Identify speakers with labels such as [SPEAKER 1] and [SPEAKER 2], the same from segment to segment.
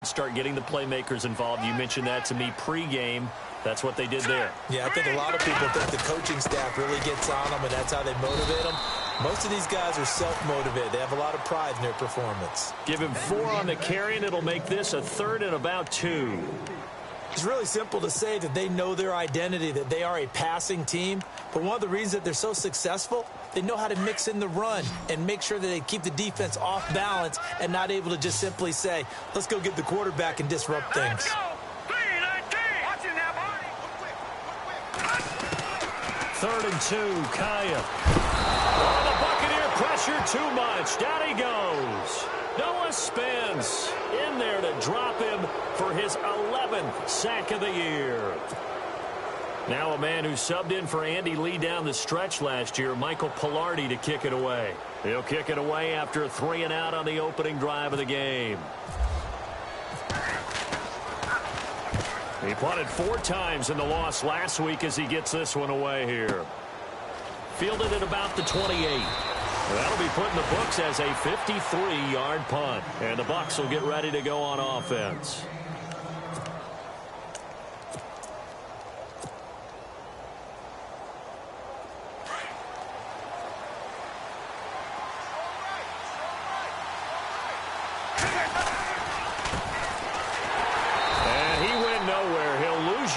[SPEAKER 1] start getting the playmakers involved. You mentioned that to me pregame. That's what they did there.
[SPEAKER 2] Yeah, I think a lot of people think the coaching staff really gets on them, and that's how they motivate them. Most of these guys are self-motivated. They have a lot of pride in their performance.
[SPEAKER 1] Give him 4 on the carry, and it'll make this a 3rd and about 2.
[SPEAKER 2] It's really simple to say that they know their identity, that they are a passing team. But one of the reasons that they're so successful, they know how to mix in the run and make sure that they keep the defense off balance and not able to just simply say, let's go get the quarterback and disrupt things.
[SPEAKER 1] 3rd and 2, Kaya. Oh, the Buccaneer pressure too much. Down he goes. Noah Spence in there to drop him for his 11th sack of the year. Now a man who subbed in for Andy Lee down the stretch last year, Michael Pilardi, to kick it away. He'll kick it away after a 3-and-out on the opening drive of the game. He punted 4 times in the loss last week as he gets this one away here. Fielded at about the 28. That'll be put in the books as a 53-yard punt. And the Bucs will get ready to go on offense.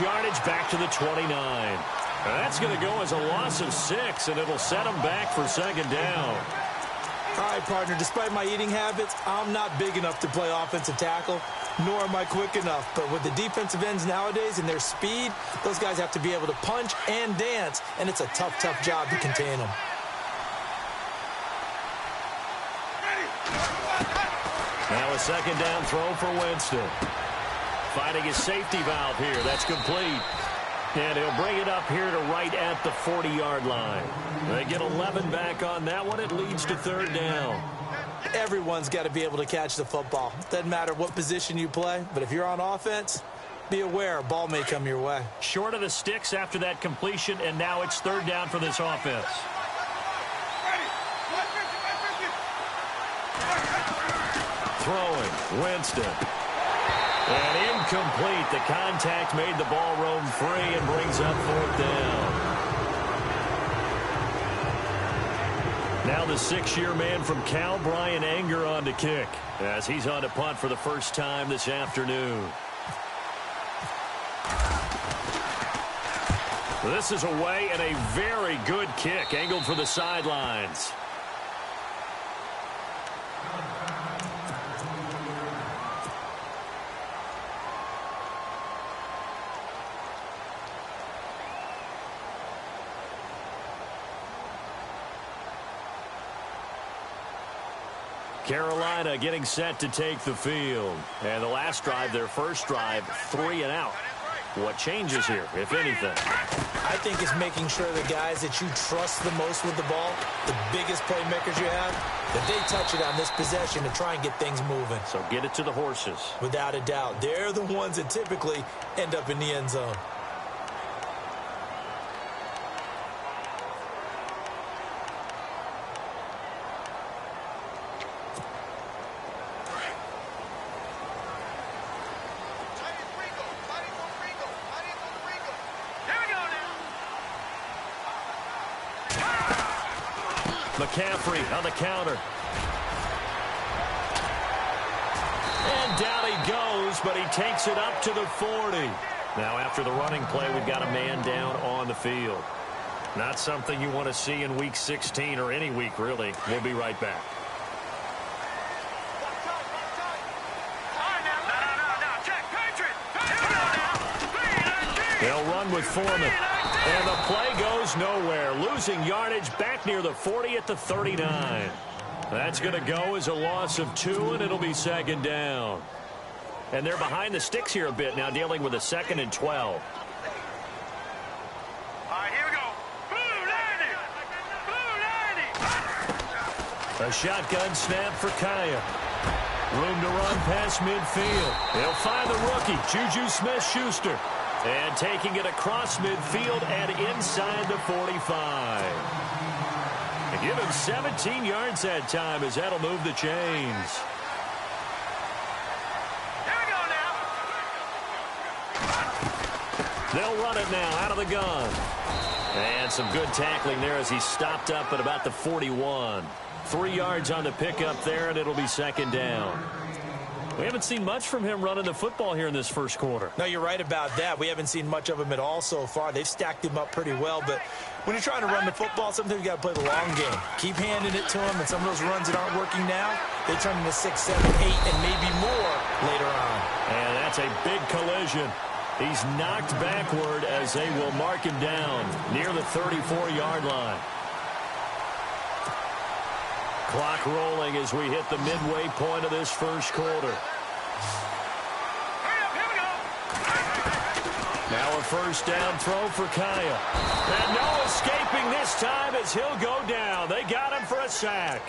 [SPEAKER 1] Yardage back to the 29. That's going to go as a loss of 6, and it'll set them back for 2nd down.
[SPEAKER 2] All right, partner, despite my eating habits, I'm not big enough to play offensive tackle, nor am I quick enough. But with the defensive ends nowadays and their speed, those guys have to be able to punch and dance, and it's a tough, tough job to contain them.
[SPEAKER 1] Now a 2nd down throw for Winston. Finding his safety valve here. That's complete. And he'll bring it up here to right at the 40-yard line. They get 11 back on that one. It leads to 3rd down.
[SPEAKER 2] Everyone's got to be able to catch the football. Doesn't matter what position you play, but if you're on offense, be aware a ball may come your way.
[SPEAKER 1] Short of the sticks after that completion, and now it's 3rd down for this offense. Throwing, Winston. And incomplete. The contact made the ball roam free and brings up 4th down. Now the 6-year man from Cal, Brian Anger, on to kick as he's on to punt for the first time this afternoon. This is away and a very good kick angled for the sidelines. Carolina getting set to take the field. And the last drive, their first drive, 3-and-out. What changes here, if anything?
[SPEAKER 2] I think it's making sure the guys that you trust the most with the ball, the biggest playmakers you have, that they touch it on this possession to try and get things moving.
[SPEAKER 1] So get it to the horses.
[SPEAKER 2] Without a doubt. They're the ones that typically end up in the end zone.
[SPEAKER 1] McCaffrey on the counter. And down he goes, but he takes it up to the 40. Now after the running play, we've got a man down on the field. Not something you want to see in Week 16 or any week, really. We'll be right back. They'll run with Foreman. And the play goes nowhere. Losing yardage back near the 40 at the 39. That's going to go as a loss of 2, and it'll be 2nd down. And they're behind the sticks here a bit now, dealing with a 2nd and 12.
[SPEAKER 3] All right, here we go. Blue 90.
[SPEAKER 1] A shotgun snap for Kaya. Room to run past midfield. He'll find the rookie, Juju Smith-Schuster. And taking it across midfield and inside the 45. And give him 17 yards that time as that'll move the chains.
[SPEAKER 3] Here we go
[SPEAKER 1] They'll run it now out of the gun. And some good tackling there as he stopped up at about the 41. 3 yards on the pickup there, and it'll be second down. We haven't seen much from him running the football here in this first quarter.
[SPEAKER 2] No, you're right about that. We haven't seen much of him at all so far. They've stacked him up pretty well, but when you're trying to run the football, sometimes you got to play the long game. Keep handing it to him, and some of those runs that aren't working now, they turn into 6, 7, 8, and maybe more later on.
[SPEAKER 1] And that's a big collision. He's knocked backward as they will mark him down near the 34-yard line. Clock rolling as we hit the midway point of this first quarter. Now a first down throw for Kaya. And no escaping this time as he'll go down. They got him for a sack.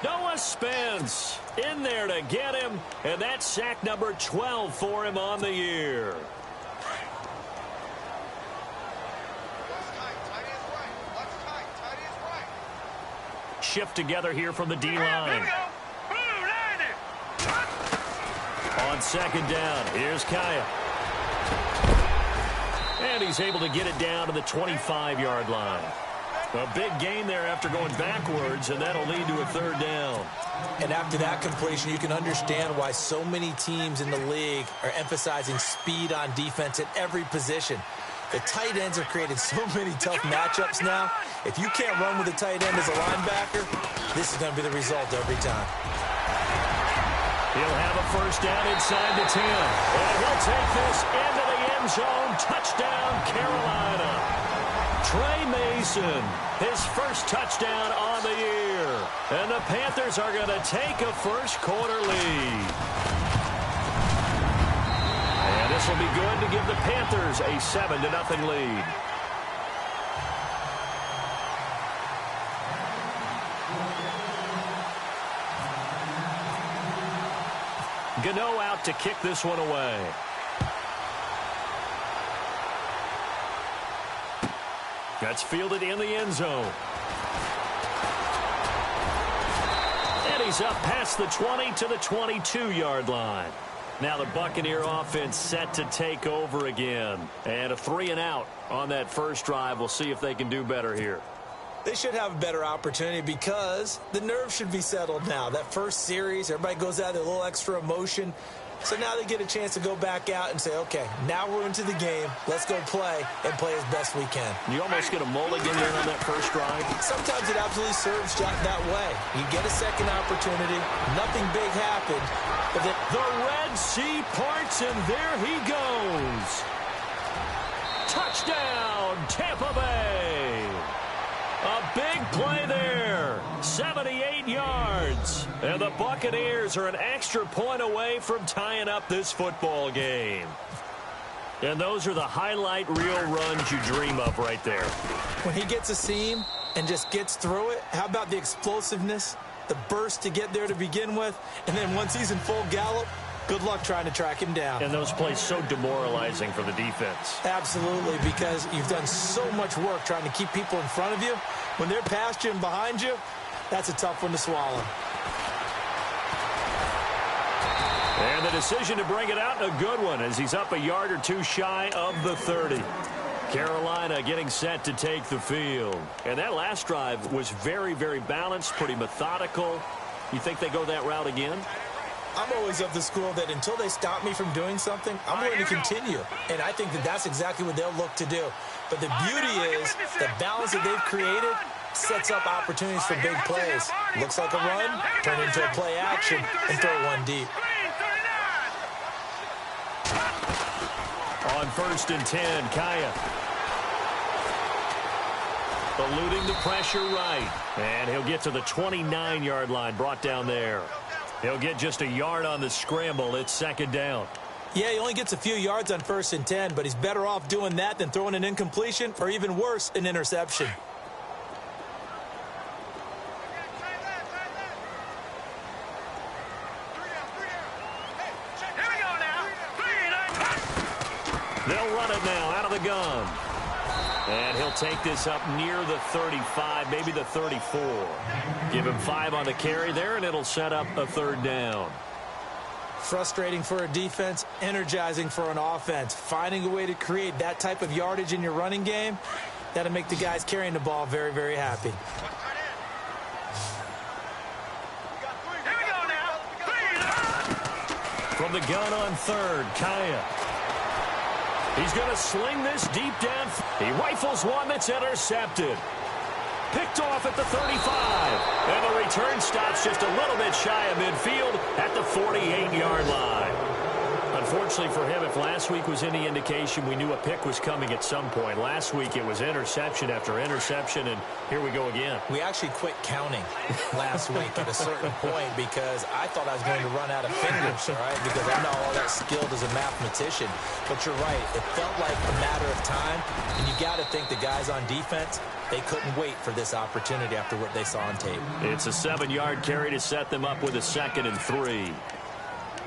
[SPEAKER 1] Noah Spence in there to get him, and that's sack number 12 for him on the year. Shift together here from the D-line. On second down, here's Kaya. And he's able to get it down to the 25-yard line. A big gain there after going backwards, and that'll lead to a third down.
[SPEAKER 2] And after that completion, you can understand why so many teams in the league are emphasizing speed on defense at every position. The tight ends have created so many tough matchups now. If you can't run with a tight end as a linebacker, this is going to be the result every time.
[SPEAKER 1] He'll have a first down inside the 10. And he'll take this into the end zone. Touchdown, Carolina. Trey Mason, his first touchdown on the year. And the Panthers are going to take a first quarter lead. And this will be good to give the Panthers a 7-0 lead. Gano out to kick this one away. That's fielded in the end zone. And he's up past the 20 to the 22-yard line. Now the Buccaneer offense set to take over again. And a 3-and-out on that first drive. We'll see if they can do better here.
[SPEAKER 2] They should have a better opportunity because the nerves should be settled now. That first series, everybody goes out with a little extra emotion. So now they get a chance to go back out and say, okay, now we're into the game. Let's go play and play as best we can.
[SPEAKER 1] You almost get a mulligan there on that first drive.
[SPEAKER 2] Sometimes it absolutely serves that way. You get a second opportunity. Nothing big happened. But then
[SPEAKER 1] the Red Sea parts, and there he goes. Touchdown, Tampa Bay. A big play there. 78 yards. And the Buccaneers are an extra point away from tying up this football game. And those are the highlight reel runs you dream of right there.
[SPEAKER 2] When he gets a seam and just gets through it, how about the explosiveness, the burst to get there to begin with, and then once he's in full gallop, good luck trying to track him down.
[SPEAKER 1] And those plays so demoralizing for the defense.
[SPEAKER 2] Absolutely, because you've done so much work trying to keep people in front of you. When they're past you and behind you, that's a tough one to swallow.
[SPEAKER 1] And the decision to bring it out, a good one, as he's up a yard or two shy of the 30. Carolina getting set to take the field. And that last drive was very, very balanced, pretty methodical. You think they go that route again?
[SPEAKER 2] I'm always of the school that until they stop me from doing something, I'm going to continue. And I think that that's exactly what they'll look to do. But the beauty is the balance that they've created sets up opportunities for big plays. Looks like a run, turn into a play action, and throw one deep.
[SPEAKER 1] On 1st and 10, Kaya. Eluding the pressure right. And he'll get to the 29-yard line, brought down there. He'll get just a yard on the scramble. It's second down.
[SPEAKER 2] Yeah, he only gets a few yards on 1st and 10, but he's better off doing that than throwing an incompletion or even worse, an interception.
[SPEAKER 1] They'll run it now out of the gun. And he'll take this up near the 35, maybe the 34. Give him 5 on the carry there, and it'll set up a third down.
[SPEAKER 2] Frustrating for a defense, energizing for an offense. Finding a way to create that type of yardage in your running game, that'll make the guys carrying the ball very, very happy.
[SPEAKER 1] From the gun on third, Kaya. He's going to sling this deep down. He rifles one that's intercepted. Picked off at the 35. And the return stops just a little bit shy of midfield at the 48-yard line. Unfortunately for him, if last week was any indication, we knew a pick was coming at some point. Last week it was interception after interception, and here we go again.
[SPEAKER 2] We actually quit counting last week at a certain point because I thought I was going to run out of fingers, all right, because I'm not all that skilled as a mathematician. But you're right. It felt like a matter of time, and you got to think the guys on defense, they couldn't wait for this opportunity after what they saw on tape.
[SPEAKER 1] It's a 7-yard carry to set them up with a 2nd and 3.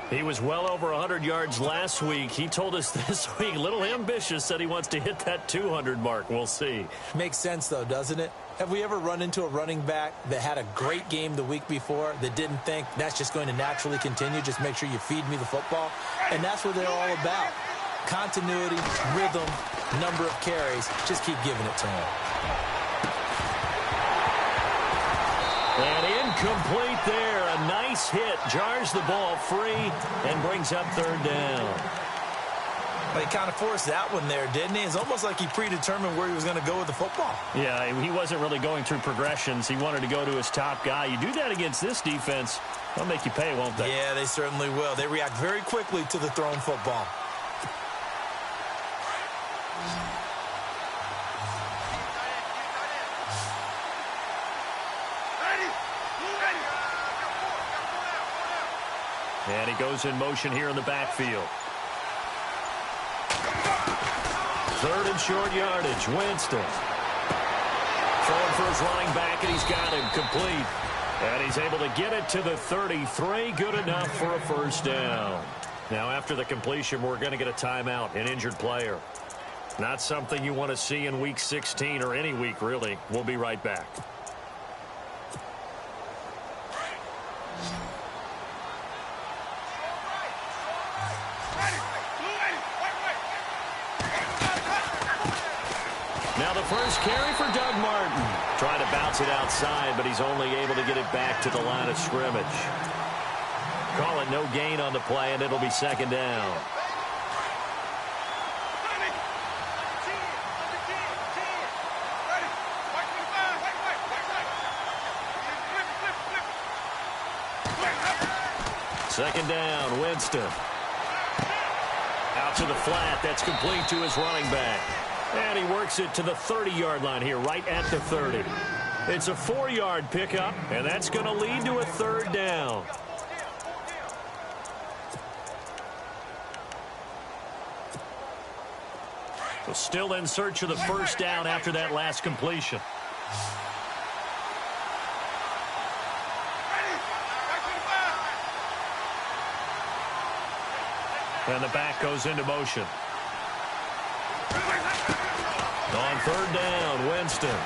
[SPEAKER 1] He was well over 100 yards last week. He told us this week, a little ambitious, said he wants to hit that 200 mark. We'll see.
[SPEAKER 2] Makes sense, though, doesn't it? Have we ever run into a running back that had a great game the week before that didn't think that's just going to naturally continue? Just make sure you feed me the football. And that's what they're all about. Continuity, rhythm, number of carries. Just keep giving it to him.
[SPEAKER 1] And incomplete there. A nice hit. Jars the ball free and brings up 3rd down.
[SPEAKER 2] But he kind of forced that one there, didn't he? It's almost like he predetermined where he was going to go with the football.
[SPEAKER 1] Yeah, he wasn't really going through progressions. He wanted to go to his top guy. You do that against this defense, they'll make you pay, won't they?
[SPEAKER 2] Yeah, they certainly will. They react very quickly to the thrown football.
[SPEAKER 1] And he goes in motion here in the backfield. 3rd and short yardage. Winston. Throwing for his running back, and he's got him complete. And he's able to get it to the 33. Good enough for a 1st down. Now, after the completion, we're going to get a timeout, an injured player. Not something you want to see in Week 16 or any week, really. We'll be right back. Now the first carry for Doug Martin. Trying to bounce it outside, but he's only able to get it back to the line of scrimmage. Call it no gain on the play, and it'll be 2nd down. Second down, Winston. Out to the flat. That's complete to his running back. And he works it to the 30-yard line here, right at the 30. It's a 4-yard pickup, and that's going to lead to a 3rd down. So still in search of the 1st down after that last completion. And the back goes into motion. On 3rd down, Winston.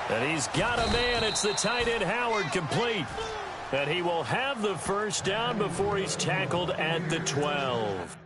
[SPEAKER 1] And he's got a man. It's the tight end, Howard, complete. And he will have the 1st down before he's tackled at the 12.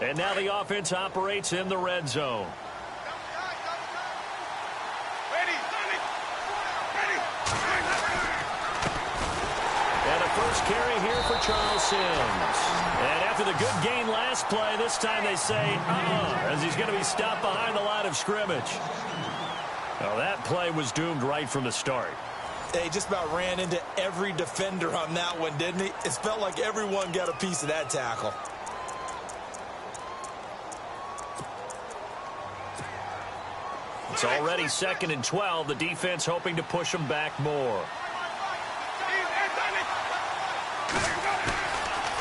[SPEAKER 1] And now the offense operates in the red zone. And a first carry here for Charles Sims. And after the good gain last play, this time they say, as he's going to be stopped behind the line of scrimmage. Well, that play was doomed right from the start.
[SPEAKER 2] They just about ran into every defender on that one, didn't he? It felt like everyone got a piece of that tackle.
[SPEAKER 1] It's already 2nd and 12. The defense hoping to push them back more.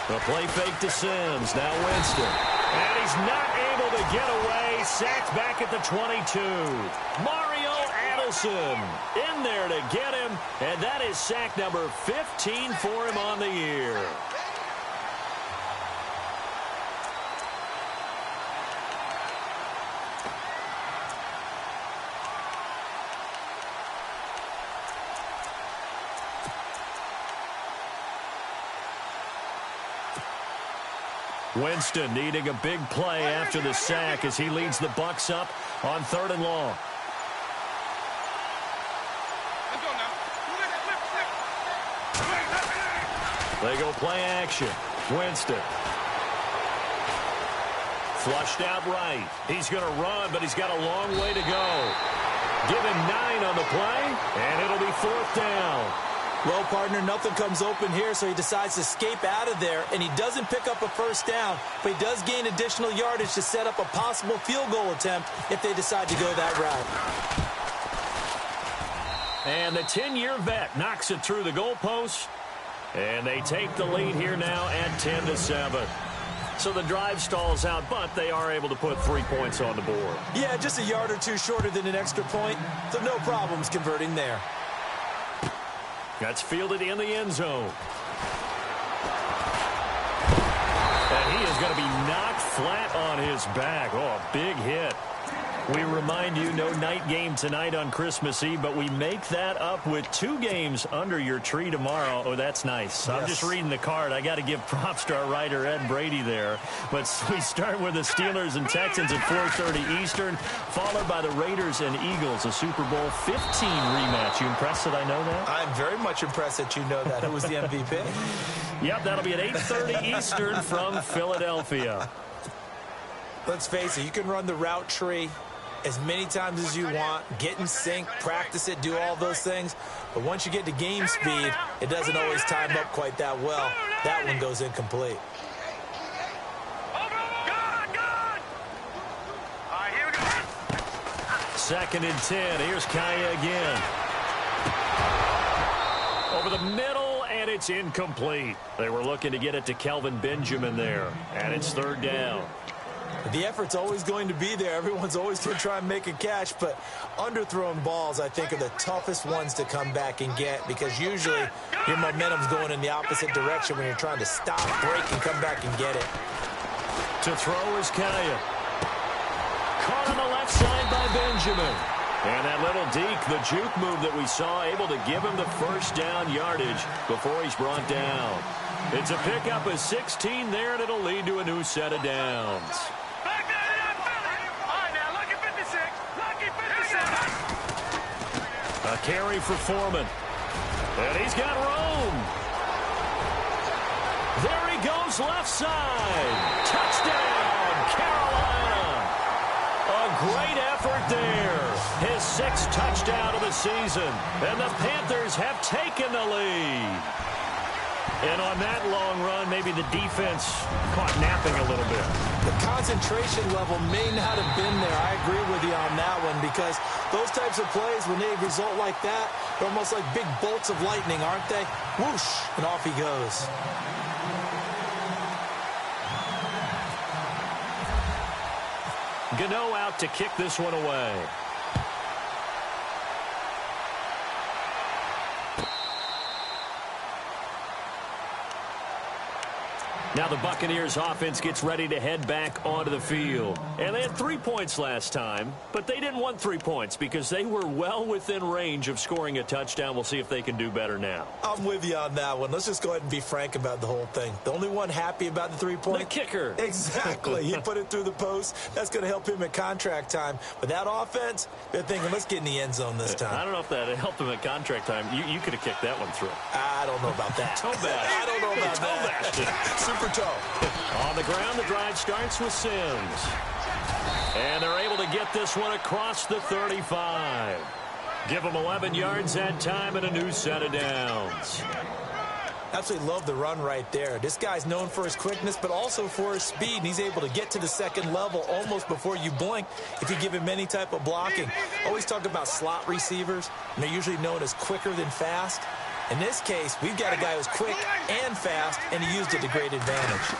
[SPEAKER 1] The play fake to Sims. Now Winston. And he's not able to get away. Sacked back at the 22. Mario Addison in there to get him. And that is sack number 15 for him on the year. Winston needing a big play after the sack as he leads the Bucs up on 3rd and long. They go play action. Winston. Flushed out right. He's going to run, but he's got a long way to go. Give him 9 on the play, and it'll be 4th down.
[SPEAKER 2] Well, partner, nothing comes open here, so he decides to escape out of there, and he doesn't pick up a 1st down, but he does gain additional yardage to set up a possible field goal attempt if they decide to go that route.
[SPEAKER 1] And the 10-year vet knocks it through the goalpost, and they take the lead here now at 10-7. So the drive stalls out, but they are able to put 3 points on the board.
[SPEAKER 2] Yeah, just a yard or two shorter than an extra point, so no problems converting there.
[SPEAKER 1] That's fielded in the end zone. And he is going to be knocked flat on his back. Oh, a big hit. We remind you, no night game tonight on Christmas Eve, but we make that up with 2 games under your tree tomorrow. Oh, that's nice. Yes. I'm just reading the card. I got to give props to our writer, Ed Brady, there. But we start with the Steelers and Texans at 4:30 Eastern, followed by the Raiders and Eagles, a Super Bowl 15 rematch. You impressed that I know that?
[SPEAKER 2] I'm very much impressed that you know that. Who was the MVP?
[SPEAKER 1] Yep, that'll be at 8:30 Eastern from Philadelphia.
[SPEAKER 2] Let's face it, you can run the route tree as many times as you want, get in sync, practice it, do all those things. But once you get to game speed, it doesn't always time up quite that well. That one goes incomplete.
[SPEAKER 1] Second and 10. Here's Kaya again. Over the middle, and it's incomplete. They were looking to get it to Kelvin Benjamin there, and it's 3rd down.
[SPEAKER 2] The effort's always going to be there. Everyone's always going to try and make a catch, but underthrown balls, I think, are the toughest ones to come back and get because usually your momentum's going in the opposite direction when you're trying to stop, break, and come back and get it.
[SPEAKER 1] To throw is Kaya. Caught on the left side by Benjamin. And that little deke, the juke move that we saw, able to give him the 1st down yardage before he's brought down. It's a pickup of 16 there, and it'll lead to a new set of downs. A carry for Foreman. And he's got room. There he goes left side. Touchdown, Carolina. A great effort there. His 6th touchdown of the season. And the Panthers have taken the lead. And on that long run, maybe the defense caught napping a little bit.
[SPEAKER 2] The concentration level may not have been there. I agree with you on that one because those types of plays, when they result like that, they're almost like big bolts of lightning, aren't they? Whoosh, and off he goes.
[SPEAKER 1] Gano out to kick this one away. Now the Buccaneers offense gets ready to head back onto the field. And they had 3 points last time, but they didn't want 3 points because they were well within range of scoring a touchdown. We'll see if they can do better now.
[SPEAKER 2] I'm with you on that one. Let's just go ahead and be frank about the whole thing. The only one happy about the 3-point?
[SPEAKER 1] The kicker.
[SPEAKER 2] Exactly. He put it through the post. That's going to help him at contract time. But that offense, they're thinking, let's get in the end zone this time.
[SPEAKER 1] I don't know if that helped him at contract time. You could have kicked that one through.
[SPEAKER 2] I don't know about that.
[SPEAKER 1] Toe bash.
[SPEAKER 2] I don't know about that. Super toe.
[SPEAKER 1] On the ground, the drive starts with Sims. And they're able to get this one across the 35. Give them 11 yards that time and a new set of downs.
[SPEAKER 2] Absolutely love the run right there. This guy's known for his quickness, but also for his speed, and he's able to get to the second level almost before you blink if you give him any type of blocking. Always talk about slot receivers, and they're usually known as quicker than fast. In this case, we've got a guy who's quick and fast, and he used it to great advantage.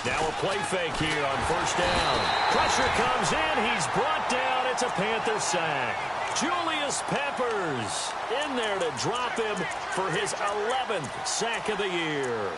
[SPEAKER 1] Now a play fake here on first down. Pressure comes in. He's brought down. It's a Panther sack. Julius Peppers in there to drop him for his 11th sack of the year.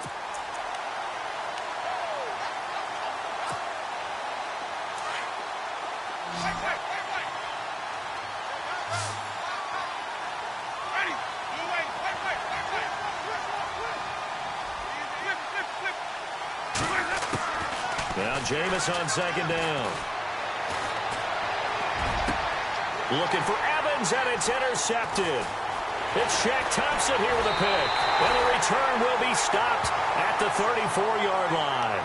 [SPEAKER 1] Now Jameis on second down. Looking for Evans, and it's intercepted. It's Shaq Thompson here with a pick. And the return will be stopped at the 34-yard line.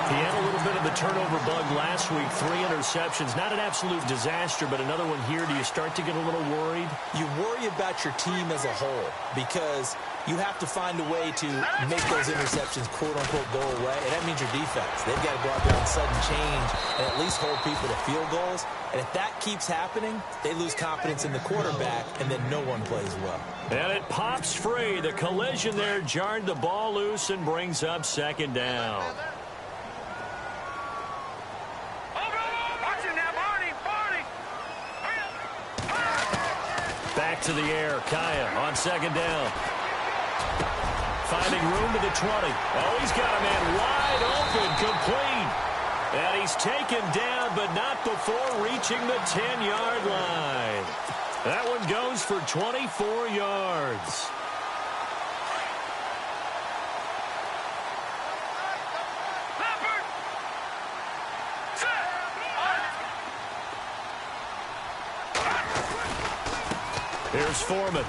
[SPEAKER 1] He had a little bit of the turnover bug last week. 3 interceptions. Not an absolute disaster, but another one here. Do you start to get a little worried?
[SPEAKER 2] You worry about your team as a whole because you have to find a way to make those interceptions, quote-unquote, go away. And that means your defense. They've got to go out there on sudden change and at least hold people to field goals. And if that keeps happening, they lose confidence in the quarterback, and then no one plays well.
[SPEAKER 1] And it pops free. The collision there jarred the ball loose and brings up second down. Back to the air. Kaya on second down. Finding room to the 20. Oh, he's got a man wide open, complete. And he's taken down, but not before reaching the 10-yard line. That one goes for 24 yards. Here's Foreman.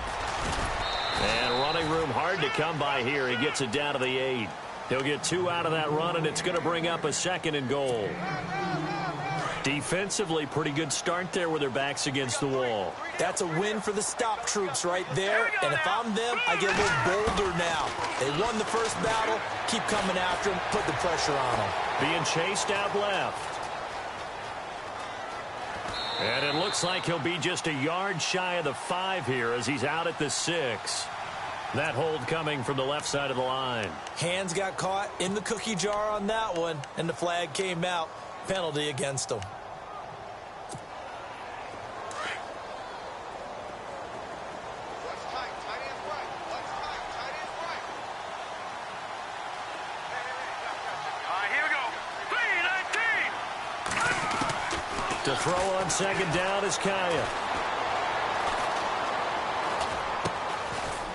[SPEAKER 1] And running room hard to come by here. He gets it down to the 8. He'll get 2 out of that run, and it's going to bring up a 2nd and goal. Defensively, pretty good start there with their backs against the wall.
[SPEAKER 2] That's a win for the stop troops right there. And if I'm them, I get a little bolder now. They won the first battle. Keep coming after them. Put the pressure on them. Being chased out left.
[SPEAKER 1] And it looks like he'll be just a yard shy of the 5 here as he's out at the 6. That hold coming from the left side of the line.
[SPEAKER 2] Hands got caught in the cookie jar on that one, and the flag came out. Penalty against him.
[SPEAKER 1] To throw on second down is Kaya.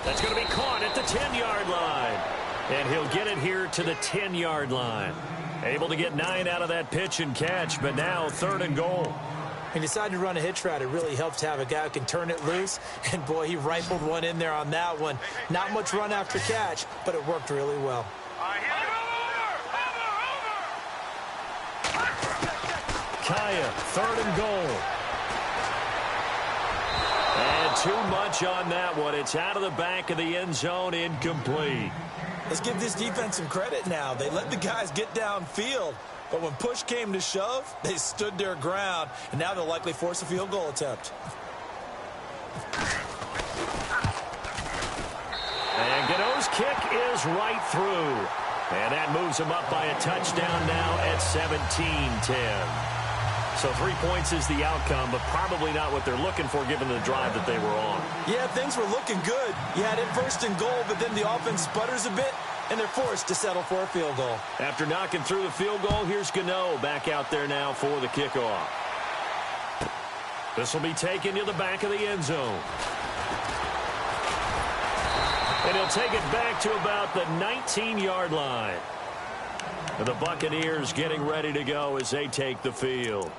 [SPEAKER 1] That's going to be caught at the 10-yard line. And he'll get it here to the 10-yard line. Able to get 9 out of that pitch and catch, but now 3rd and goal.
[SPEAKER 2] He decided to run a hitch route. It really helps to have a guy who can turn it loose. And, boy, he rifled one in there on that one. Not much run after catch, but it worked really well.
[SPEAKER 1] Kaya, 3rd and goal. And too much on that one. It's out of the back of the end zone, incomplete.
[SPEAKER 2] Let's give this defense some credit now. They let the guys get downfield, but when push came to shove, they stood their ground, and now they'll likely force a field goal attempt.
[SPEAKER 1] And Gano's kick is right through. And that moves him up by a touchdown now at 17-10. So 3 points is the outcome, but probably not what they're looking for given the drive that they were on.
[SPEAKER 2] Yeah, things were looking good. You had it 1st and goal, but then the offense sputters a bit, and they're forced to settle for a field goal.
[SPEAKER 1] After knocking through the field goal, here's Gano back out there now for the kickoff. This will be taken to the back of the end zone. And he'll take it back to about the 19-yard line. And the Buccaneers getting ready to go as they take the field.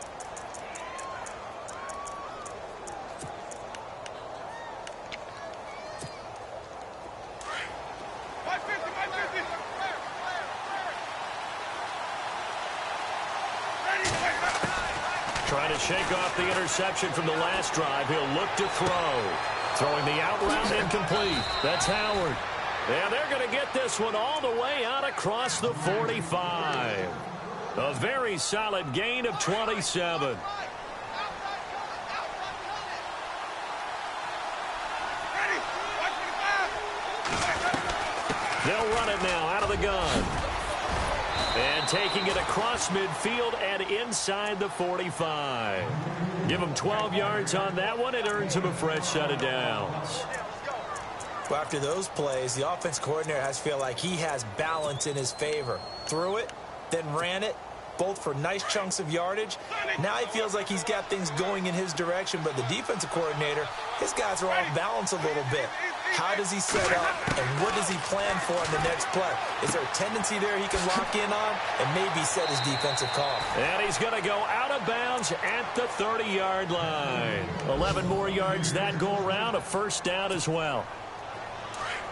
[SPEAKER 1] Trying to shake off the interception from the last drive. He'll look to throw. Throwing the out route incomplete. That's Howard. And they're going to get this one all the way out across the 45. A very solid gain of 27. They'll run it now out of the gun. And taking it across midfield and inside the 45. Give him 12 yards on that one. It earns him a fresh set of downs.
[SPEAKER 2] Well, after those plays, the offense coordinator has to feel like he has balance in his favor. Threw it, then ran it, both for nice chunks of yardage. Now he feels like he's got things going in his direction, but the defensive coordinator, his guys are off balance a little bit. How does he set up, and what does he plan for in the next play? Is there a tendency there he can lock in on and maybe set his defensive call?
[SPEAKER 1] And he's going to go out of bounds at the 30-yard line. 11 more yards that go around, a first down as well.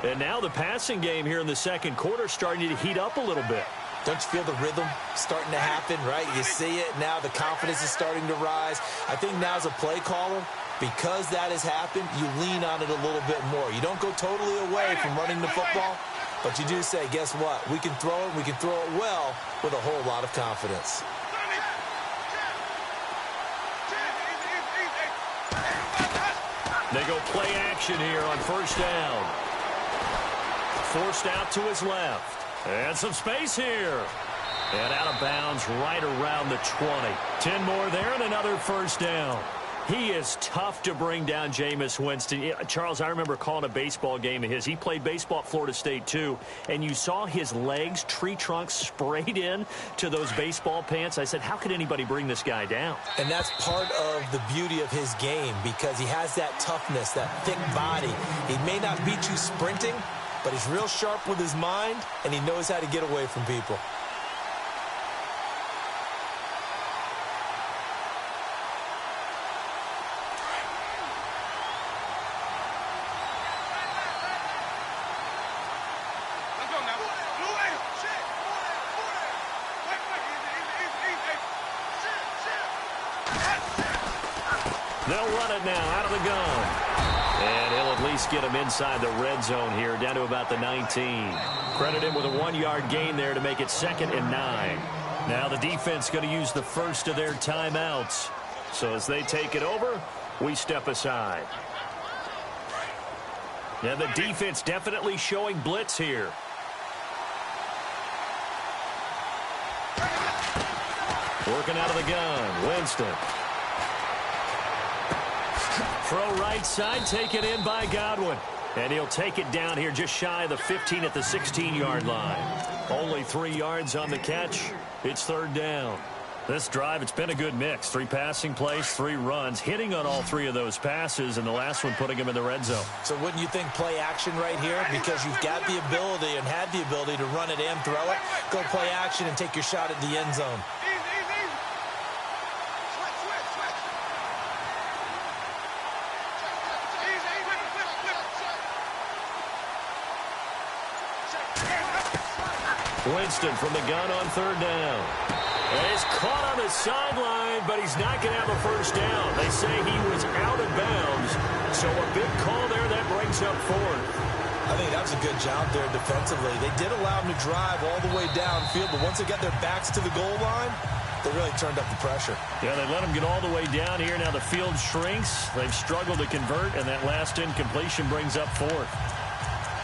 [SPEAKER 1] And now the passing game here in the second quarter starting to heat up a little bit.
[SPEAKER 2] Don't you feel the rhythm starting to happen, right? You see it now. The confidence is starting to rise. I think now as a play caller, because that has happened, you lean on it a little bit more. You don't go totally away from running the football, but you do say, guess what? We can throw it. We can throw it well with a whole lot of confidence.
[SPEAKER 1] They go play action here on first down. Forced out to his left. And some space here. And out of bounds right around the 20. 10 more there and another first down. He is tough to bring down, Jameis Winston. Charles, I remember calling a baseball game of his. He played baseball at Florida State, too. And you saw his legs, tree trunks sprayed in to those baseball pants. I said, how could anybody bring this guy down?
[SPEAKER 2] And that's part of the beauty of his game because he has that toughness, that thick body. He may not beat you sprinting, but he's real sharp with his mind, and he knows how to get away from people.
[SPEAKER 1] They'll run it now out of the gun. And he'll at least get him inside the red zone here, down to about the 19. Credit him with a 1-yard gain there to make it 2nd and 9. Now the defense going to use the first of their timeouts. So as they take it over, we step aside. Now the defense definitely showing blitz here. Working out of the gun, Winston. Throw right side, taken in by Godwin. And he'll take it down here just shy of the 15 at the 16-yard line. Only 3 yards on the catch. It's 3rd down. This drive, it's been a good mix. 3 passing plays, 3 runs, hitting on all 3 of those passes, and the last one putting him in the red zone.
[SPEAKER 2] So wouldn't you think play action right here? Because you've got the ability and had the ability to run it and throw it. Go play action and take your shot at the end zone.
[SPEAKER 1] Winston from the gun on 3rd down. And he's caught on the sideline, but he's not going to have a first down. They say he was out of bounds. So a big call there that brings up 4th.
[SPEAKER 2] I think that was a good job there defensively. They did allow him to drive all the way downfield, but once they got their backs to the goal line, they really turned up the pressure.
[SPEAKER 1] Yeah, they let him get all the way down here. Now the field shrinks. They've struggled to convert, and that last incompletion brings up 4th.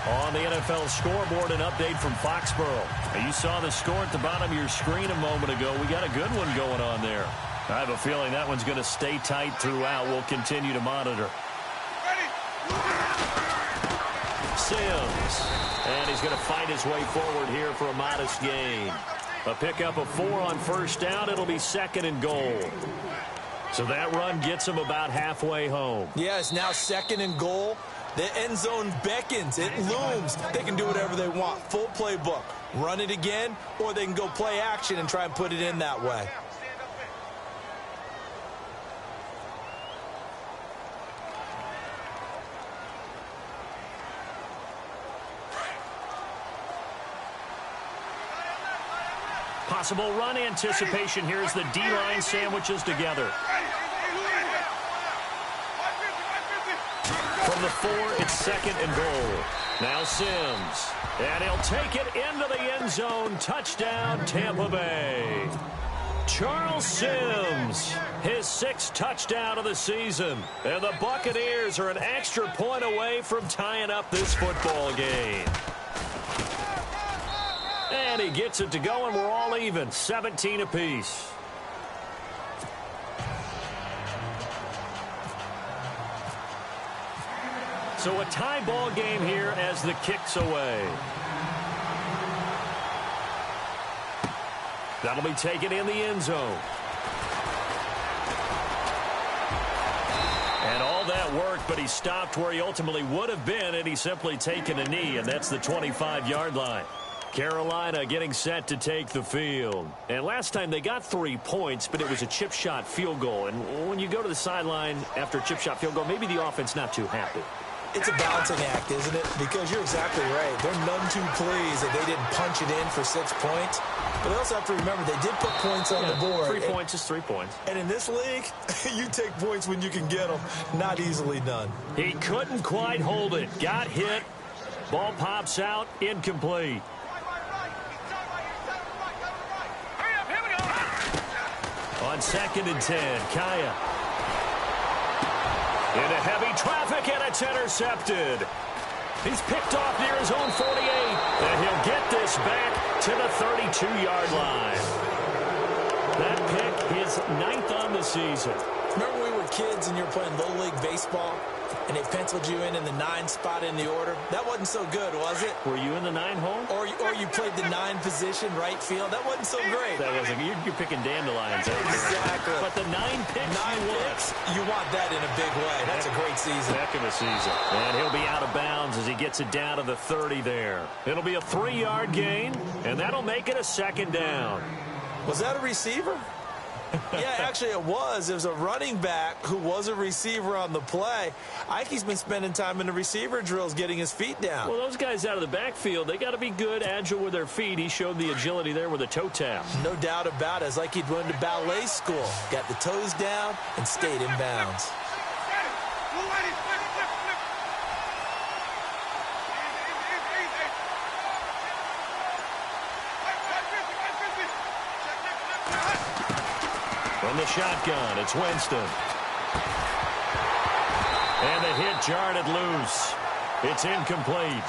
[SPEAKER 1] On the NFL scoreboard, an update from Foxborough. You saw the score at the bottom of your screen a moment ago. We got a good one going on there. I have a feeling that one's going to stay tight throughout. We'll continue to monitor. Sims. And he's going to fight his way forward here for a modest gain. A pickup of 4 on first down. It'll be 2nd and goal. So that run gets him about halfway home.
[SPEAKER 2] Yeah, it's now 2nd and goal. The end zone beckons. It looms. They can do whatever they want. Full playbook. Run it again, or they can go play action and try and put it in that way.
[SPEAKER 1] Possible run anticipation here as the D-line sandwiches together. From the 4, it's 2nd and goal. Now Sims. And he'll take it into the end zone. Touchdown, Tampa Bay. Charles Sims, his 6th touchdown of the season. And the Buccaneers are an extra point away from tying up this football game. And he gets it to go, and we're all even, 17 apiece. So a tie ball game here as the kick's away. That'll be taken in the end zone. And all that worked, but he stopped where he ultimately would have been, and he's simply taken a knee, and that's the 25-yard line. Carolina getting set to take the field. And last time they got 3 points, but it was a chip shot field goal. And when you go to the sideline after a chip shot field goal, maybe the offense not too happy.
[SPEAKER 2] It's a balancing act, isn't it? Because you're exactly right. They're none too pleased that they didn't punch it in for 6 points. But they also have to remember they did put points on the board.
[SPEAKER 1] 3 points is 3 points.
[SPEAKER 2] And in this league, you take points when you can get them. Not easily done.
[SPEAKER 1] He couldn't quite hold it. Got hit. Ball pops out. Incomplete. On 2nd and 10, Kaya. Into heavy traffic, and it's intercepted. He's picked off near his own 48, and he'll get this back to the 32-yard line. That pick is 9th on the season.
[SPEAKER 2] Remember when we were kids and you were playing Little League Baseball, and they penciled you in the 9 spot in the order? That wasn't so good, was it?
[SPEAKER 1] Were you in the 9 hole?
[SPEAKER 2] Or you played the 9 position, right field? That wasn't so great.
[SPEAKER 1] That wasn't. You're picking dandelions.
[SPEAKER 2] Exactly.
[SPEAKER 1] But the 9 picks,
[SPEAKER 2] you want that in a big way. That's a great season.
[SPEAKER 1] Heck of a season. And he'll be out of bounds as he gets it down to the 30 there. It'll be a 3-yard gain, and that'll make it a 2nd down.
[SPEAKER 2] Was that a receiver? Yeah, actually it was. It was a running back who was a receiver on the play. Ike's been spending time in the receiver drills getting his feet down.
[SPEAKER 1] Well, those guys out of the backfield, they got to be good, agile with their feet. He showed the agility there with a toe tap.
[SPEAKER 2] No doubt about it. It's like he'd went to ballet school. Got the toes down and stayed in bounds.
[SPEAKER 1] From the shotgun, it's Winston. And the hit jarred it loose. It's incomplete.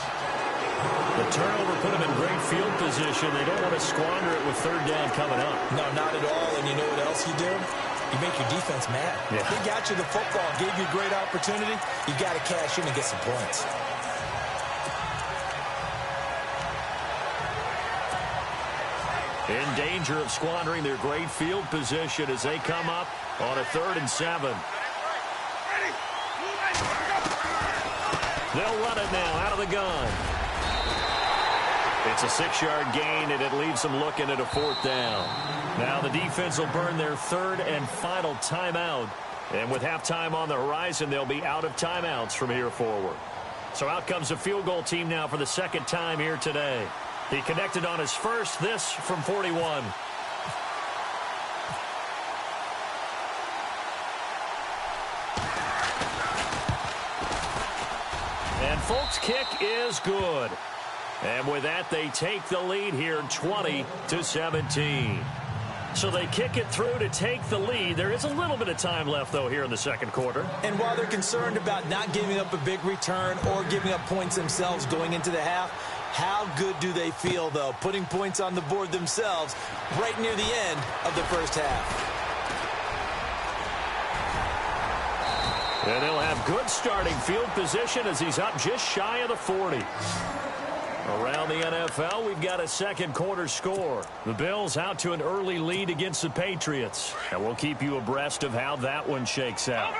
[SPEAKER 1] The turnover put them in great field position. They don't want to squander it with 3rd down coming up.
[SPEAKER 2] No, not at all. And you know what else you do? You make your defense mad.
[SPEAKER 1] Yeah.
[SPEAKER 2] They got you the football, gave you a great opportunity. You got to cash in and get some points.
[SPEAKER 1] In danger of squandering their great field position as they come up on a 3rd and 7. They'll run it now out of the gun. It's a 6-yard gain, and it leaves them looking at a 4th down. Now the defense will burn their 3rd and final timeout. And with halftime on the horizon, they'll be out of timeouts from here forward. So out comes the field goal team now for the 2nd time here today. He connected on his first, this from 41. And Folk's kick is good. And with that, they take the lead here 20-17. So they kick it through to take the lead. There is a little bit of time left, though, here in the 2nd quarter.
[SPEAKER 2] And while they're concerned about not giving up a big return or giving up points themselves going into the half, how good do they feel, though, putting points on the board themselves right near the end of the first half?
[SPEAKER 1] And they'll have good starting field position as he's up just shy of the 40. Around the NFL, we've got a 2nd quarter score. The Bills out to an early lead against the Patriots. And we'll keep you abreast of how that one shakes out.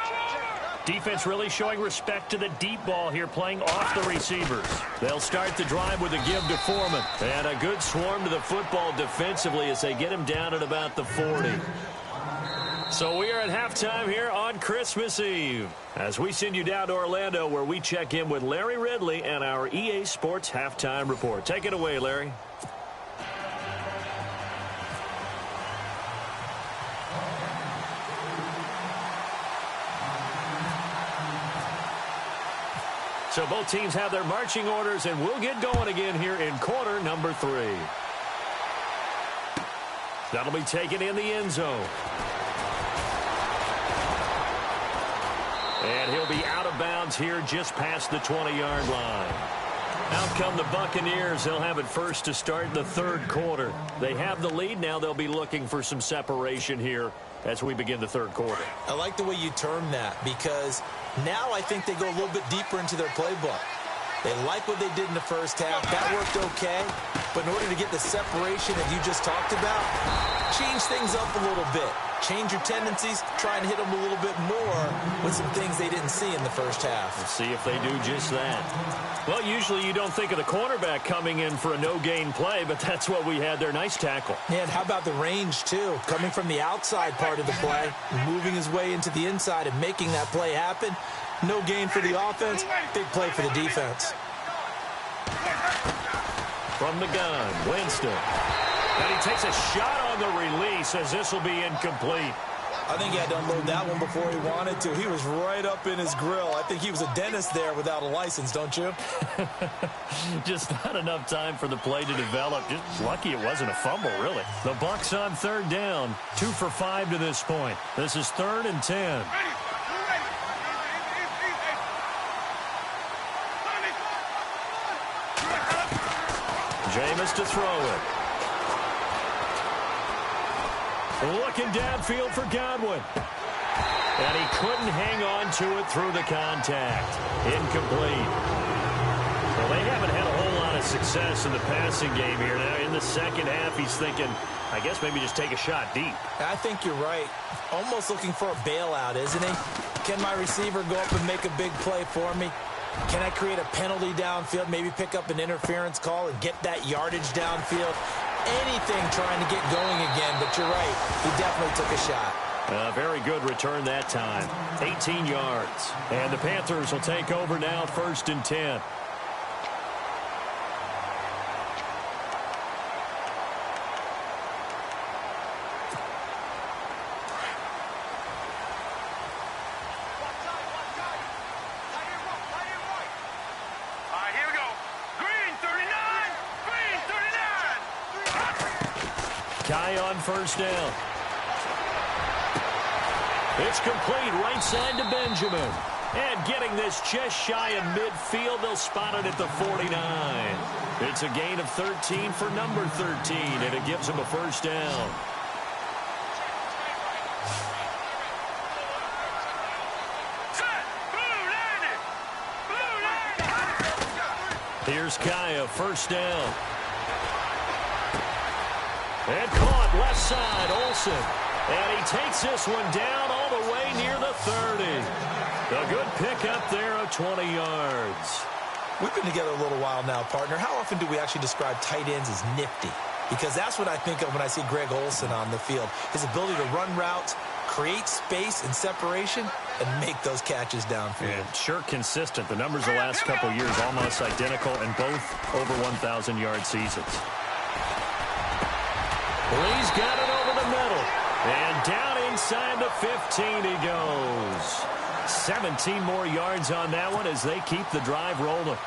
[SPEAKER 1] Defense really showing respect to the deep ball here, playing off the receivers. They'll start the drive with a give to Foreman. And a good swarm to the football defensively as they get him down at about the 40. So we are at halftime here on Christmas Eve as we send you down to Orlando where we check in with Larry Ridley and our EA Sports Halftime Report. Take it away, Larry. So both teams have their marching orders, and we'll get going again here in quarter number 3. That'll be taken in the end zone. And he'll be out of bounds here just past the 20-yard line. Out come the Buccaneers. They'll have it first to start the third quarter. They have the lead. Now they'll be looking for some separation here as we begin the third quarter.
[SPEAKER 2] I like the way you term that, because now I think they go a little bit deeper into their playbook. They like what they did in the first half. That worked okay. But in order to get the separation that you just talked about, change things up a little bit. Change your tendencies, try and hit them a little bit more with some things they didn't see in the first half.
[SPEAKER 1] We'll see if they do just that. Well, usually you don't think of the cornerback coming in for a no-gain play, but that's what we had there. Nice tackle.
[SPEAKER 2] Yeah, and how about the range, too? Coming from the outside part of the play, moving his way into the inside and making that play happen. No gain for the offense, big play for the defense.
[SPEAKER 1] From the gun, Winston. And he takes a shot on the release as this will be incomplete.
[SPEAKER 2] I think he had to unload that one before he wanted to. He was right up in his grill. I think he was a dentist there without a license, don't you?
[SPEAKER 1] Just not enough time for the play to develop. Just lucky it wasn't a fumble, really. The Bucs on third down. 2 for 5 to this point. This is 3rd and 10. Jameis to throw it. Looking downfield for Godwin. And he couldn't hang on to it through the contact. Incomplete. Well, they haven't had a whole lot of success in the passing game here. Now, in the second half, he's thinking, I guess maybe just take a shot deep.
[SPEAKER 2] I think you're right. Almost looking for a bailout, isn't he? Can my receiver go up and make a big play for me? Can I create a penalty downfield, maybe pick up an interference call and get that yardage downfield? Anything trying to get going again, but you're right. He definitely took a shot.
[SPEAKER 1] Very good return that time. 18 yards. And the Panthers will take over now, 1st and 10. Kai on first down. It's complete right side to Benjamin. And getting this just shy of midfield, they'll spot it at the 49. It's a gain of 13 for number 13, and it gives him a first down. Here's Kaya, first down. And caught left side, Olsen. And he takes this one down all the way near the 30. A good pickup there of 20 yards.
[SPEAKER 2] We've been together a little while now, partner. How often do we actually describe tight ends as nifty? Because that's what I think of when I see Greg Olsen on the field. His ability to run routes, create space and separation, and make those catches downfield.
[SPEAKER 1] And sure consistent. The numbers the last couple years almost identical in both over 1,000-yard seasons. Lee's got it over the middle. And down inside the 15 he goes. 17 more yards on that one as they keep the drive rolling.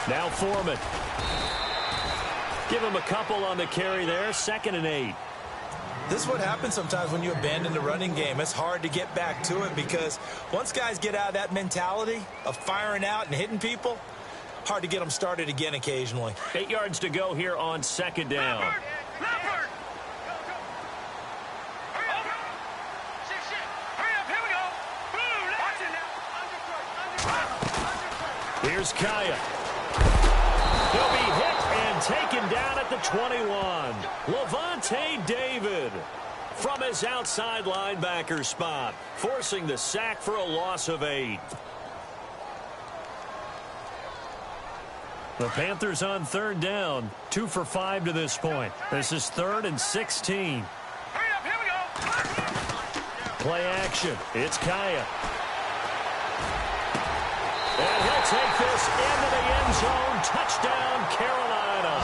[SPEAKER 1] Now Foreman. Give him a couple on the carry there. 2nd and 8.
[SPEAKER 2] This is what happens sometimes when you abandon the running game. It's hard to get back to it because once guys get out of that mentality of firing out and hitting people, hard to get them started again occasionally.
[SPEAKER 1] 8 yards to go here on 2nd down. Here's Kaya. He'll be hit and taken down at the 21. Levante David from his outside linebacker spot, forcing the sack for a loss of 8. The Panthers on 3rd down, 2 for 5 to this point. This is 3rd and 16. Play action. It's Kaya. And he'll take this into the end zone. Touchdown, Carolina.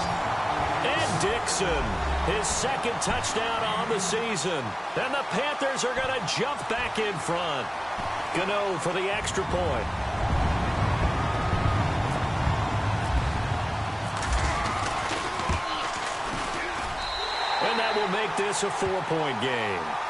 [SPEAKER 1] And Dix Wilson, his second touchdown on the season. And the Panthers are going to jump back in front. Gano for the extra point. And that will make this a 4-point game.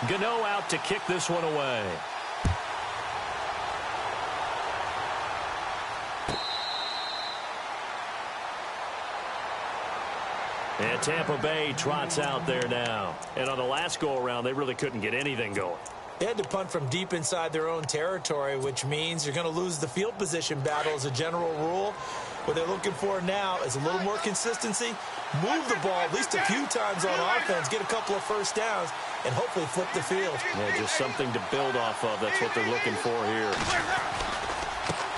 [SPEAKER 1] Gano out to kick this one away. And Tampa Bay trots out there now. And on the last go-around, they really couldn't get anything going.
[SPEAKER 2] They had to punt from deep inside their own territory, which means you're going to lose the field position battle as a general rule. What they're looking for now is a little more consistency, move the ball at least a few times on offense, get a couple of first downs, and hopefully flip the field.
[SPEAKER 1] Yeah, just something to build off of. That's what they're looking for here.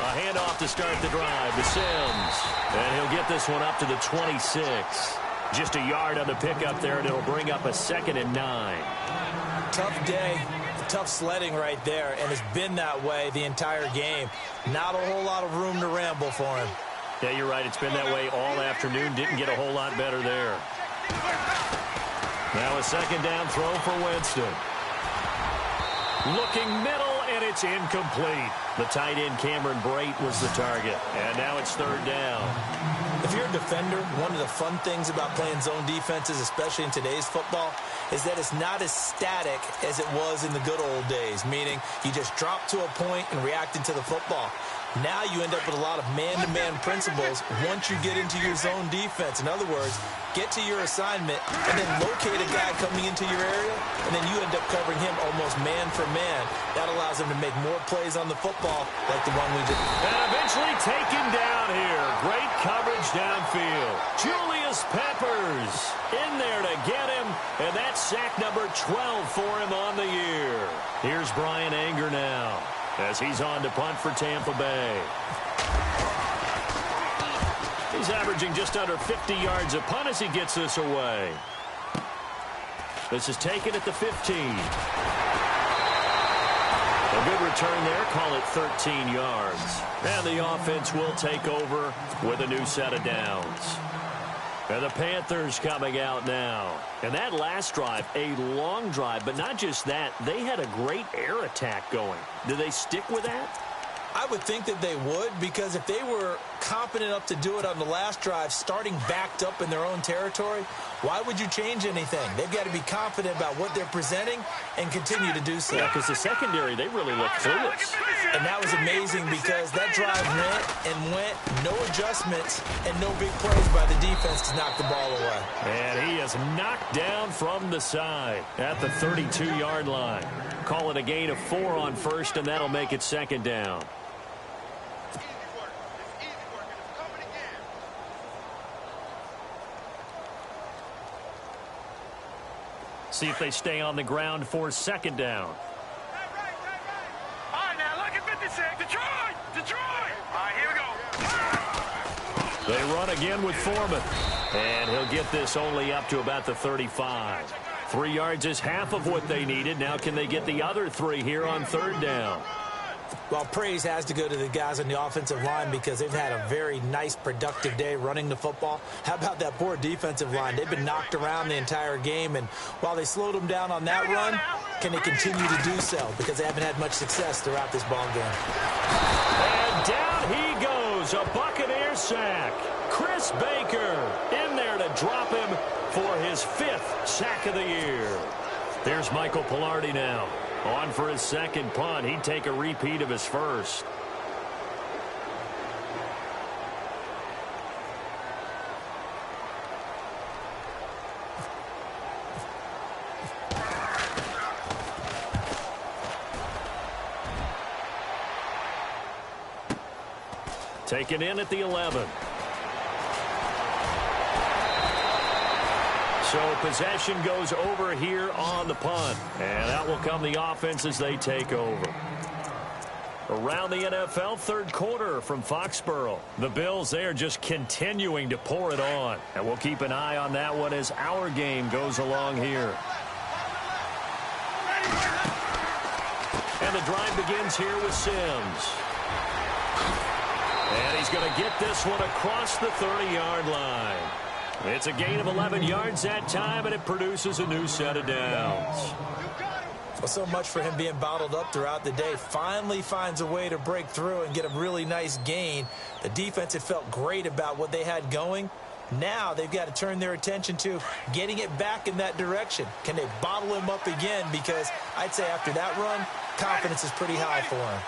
[SPEAKER 1] A handoff to start the drive to Sims. And he'll get this one up to the 26. Just a yard on the pickup there, and it'll bring up a 2nd and 9.
[SPEAKER 2] Tough day, tough sledding right there, and it's been that way the entire game. Not a whole lot of room to ramble for him.
[SPEAKER 1] Yeah, you're right. It's been that way all afternoon. Didn't get a whole lot better there. Now a 2nd down throw for Winston. Looking middle, and it's incomplete. The tight end, Cameron Brate, was the target. And now it's 3rd down.
[SPEAKER 2] If you're a defender, one of the fun things about playing zone defenses, especially in today's football, is that it's not as static as it was in the good old days, meaning you just drop to a point and react into the football. Now you end up with a lot of man-to-man principles once you get into your zone defense. In other words, get to your assignment and then locate a guy coming into your area, and then you end up covering him almost man for man. That allows him to make more plays on the football like the one we did.
[SPEAKER 1] And eventually taken down here. Great coverage downfield. Julius Peppers in there to get him, and that's sack number 12 for him on the year. Here's Brian Anger now, as he's on to punt for Tampa Bay. He's averaging just under 50 yards a punt as he gets this away. This is taken at the 15. A good return there. Call it 13 yards. And the offense will take over with a new set of downs. And the Panthers coming out now. And that last drive, a long drive, but not just that. They had a great air attack going. Do they stick with that?
[SPEAKER 2] I would think that they would, because if they were competent enough to do it on the last drive, starting backed up in their own territory, why would you change anything? They've got to be confident about what they're presenting and continue to do so.
[SPEAKER 1] Yeah, because the secondary, they really looked clueless.
[SPEAKER 2] And that was amazing because that drive went, no adjustments, and no big plays by the defense to knock the ball away.
[SPEAKER 1] And he is knocked down from the side at the 32-yard line. Call it a gain of 4 on first, and that'll make it 2nd down. See if they stay on the ground for 2nd down.
[SPEAKER 3] All right, now look at 56. Detroit! All right, here we go.
[SPEAKER 1] They run again with Foreman. And he'll get this only up to about the 35. 3 yards is half of what they needed. Now can they get the other 3 here on 3rd down?
[SPEAKER 2] Well, praise has to go to the guys on the offensive line because they've had a very nice, productive day running the football. How about that poor defensive line? They've been knocked around the entire game, and while they slowed them down on that run, can they continue to do so? Because they haven't had much success throughout this ball game.
[SPEAKER 1] And down he goes, a Buccaneer sack. Chris Baker in there to drop him for his 5th sack of the year. There's Michael Pilardi now. On for his 2nd punt. He'd take a repeat of his first. Taken in at the 11. So possession goes over here on the punt. And that will come the offense as they take over. Around the NFL, third quarter from Foxborough. The Bills, they are just continuing to pour it on. And we'll keep an eye on that one as our game goes along here. And the drive begins here with Sims. And he's going to get this one across the 30-yard line. It's a gain of 11 yards that time, and it produces a new set of downs.
[SPEAKER 2] Well, so much for him being bottled up throughout the day. Finally finds a way to break through and get a really nice gain. The defense had felt great about what they had going. Now they've got to turn their attention to getting it back in that direction. Can they bottle him up again? Because I'd say after that run, confidence is pretty high for him.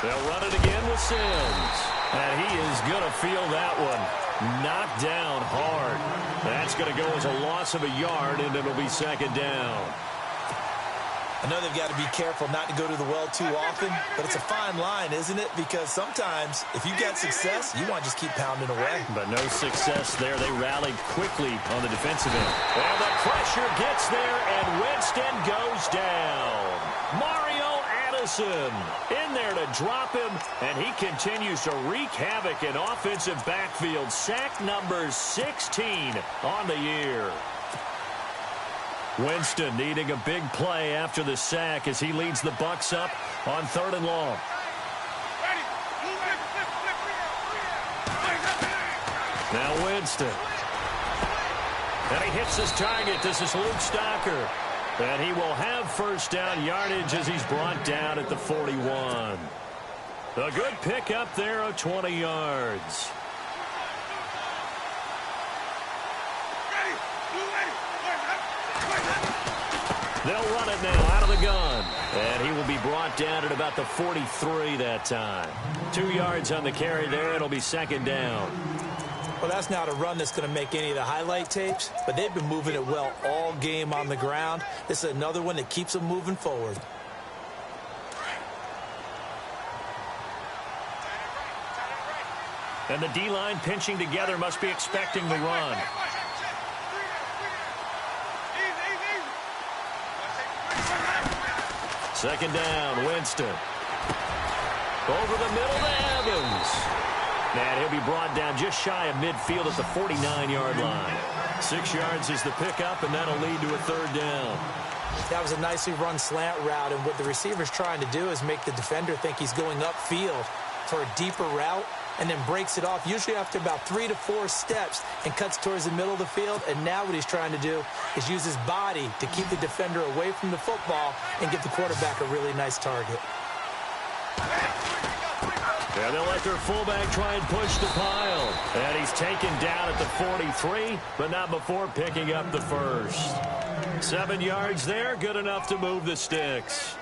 [SPEAKER 1] They'll run it again with Sims. And he is going to feel that one. Knocked down hard. That's going to go as a loss of a yard, and it'll be second down.
[SPEAKER 2] I know they've got to be careful not to go to the well too often, but it's a fine line, isn't it? Because sometimes, if you've got success, you want to just keep pounding away.
[SPEAKER 1] But no success there. They rallied quickly on the defensive end. And the pressure gets there, and Winston goes down. In there to drop him, and he continues to wreak havoc in offensive backfield. Sack number 16 on the year. Winston needing a big play after the sack as he leads the Bucs up on 3rd and long. Now Winston. And he hits his target. This is Luke Stocker. And he will have first down yardage as he's brought down at the 41. A good pickup there of 20 yards. They'll run it now out of the gun. And he will be brought down at about the 43 that time. 2 yards on the carry there. It'll be second down.
[SPEAKER 2] Well, that's not a run that's going to make any of the highlight tapes, but they've been moving it well all game on the ground. This is another one that keeps them moving forward.
[SPEAKER 1] And the D-line pinching together must be expecting the run. Second down, Winston. Over the middle to Evans. And he'll be brought down just shy of midfield at the 49-yard line. 6 yards is the pickup, and that'll lead to a third down.
[SPEAKER 2] That was a nicely run slant route, and what the receiver's trying to do is make the defender think he's going upfield for a deeper route, and then breaks it off, usually after about 3 to 4 steps, and cuts towards the middle of the field. And now what he's trying to do is use his body to keep the defender away from the football and give the quarterback a really nice target.
[SPEAKER 1] And they'll let their fullback try and push the pile. And he's taken down at the 43, but not before picking up the first. 7 yards there, good enough to move the sticks.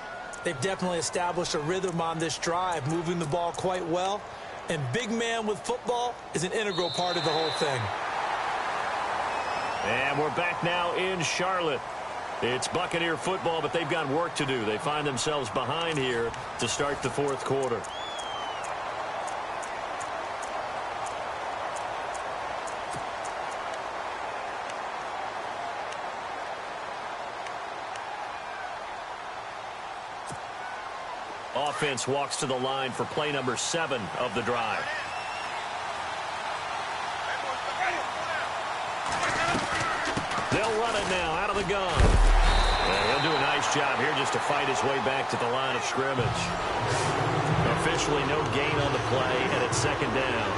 [SPEAKER 2] They've definitely established a rhythm on this drive, moving the ball quite well. And big man with football is an integral part of the whole thing.
[SPEAKER 1] And we're back now in Charlotte. It's Buccaneer football, but they've got work to do. They find themselves behind here to start the fourth quarter. Offense walks to the line for play number 7 of the drive. They'll run it now out of the gun. And he'll do a nice job here just to fight his way back to the line of scrimmage. Officially no gain on the play, and it's second down.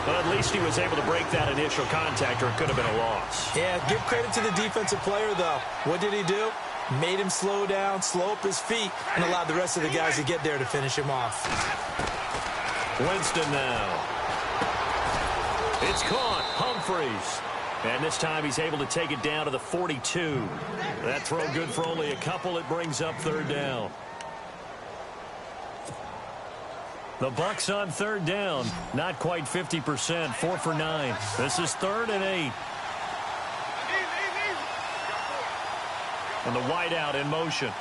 [SPEAKER 1] But at least he was able to break that initial contact, or it could have been a loss.
[SPEAKER 2] Yeah, give credit to the defensive player, though. What did he do? Made him slow down, slow up his feet, and allowed the rest of the guys to get there to finish him off.
[SPEAKER 1] Winston now. It's caught. Humphreys. And this time he's able to take it down to the 42. That throw good for only a couple. It brings up third down. The Bucs on third down. Not quite 50%. 4 for 9. This is 3rd and 8. And the wideout in motion.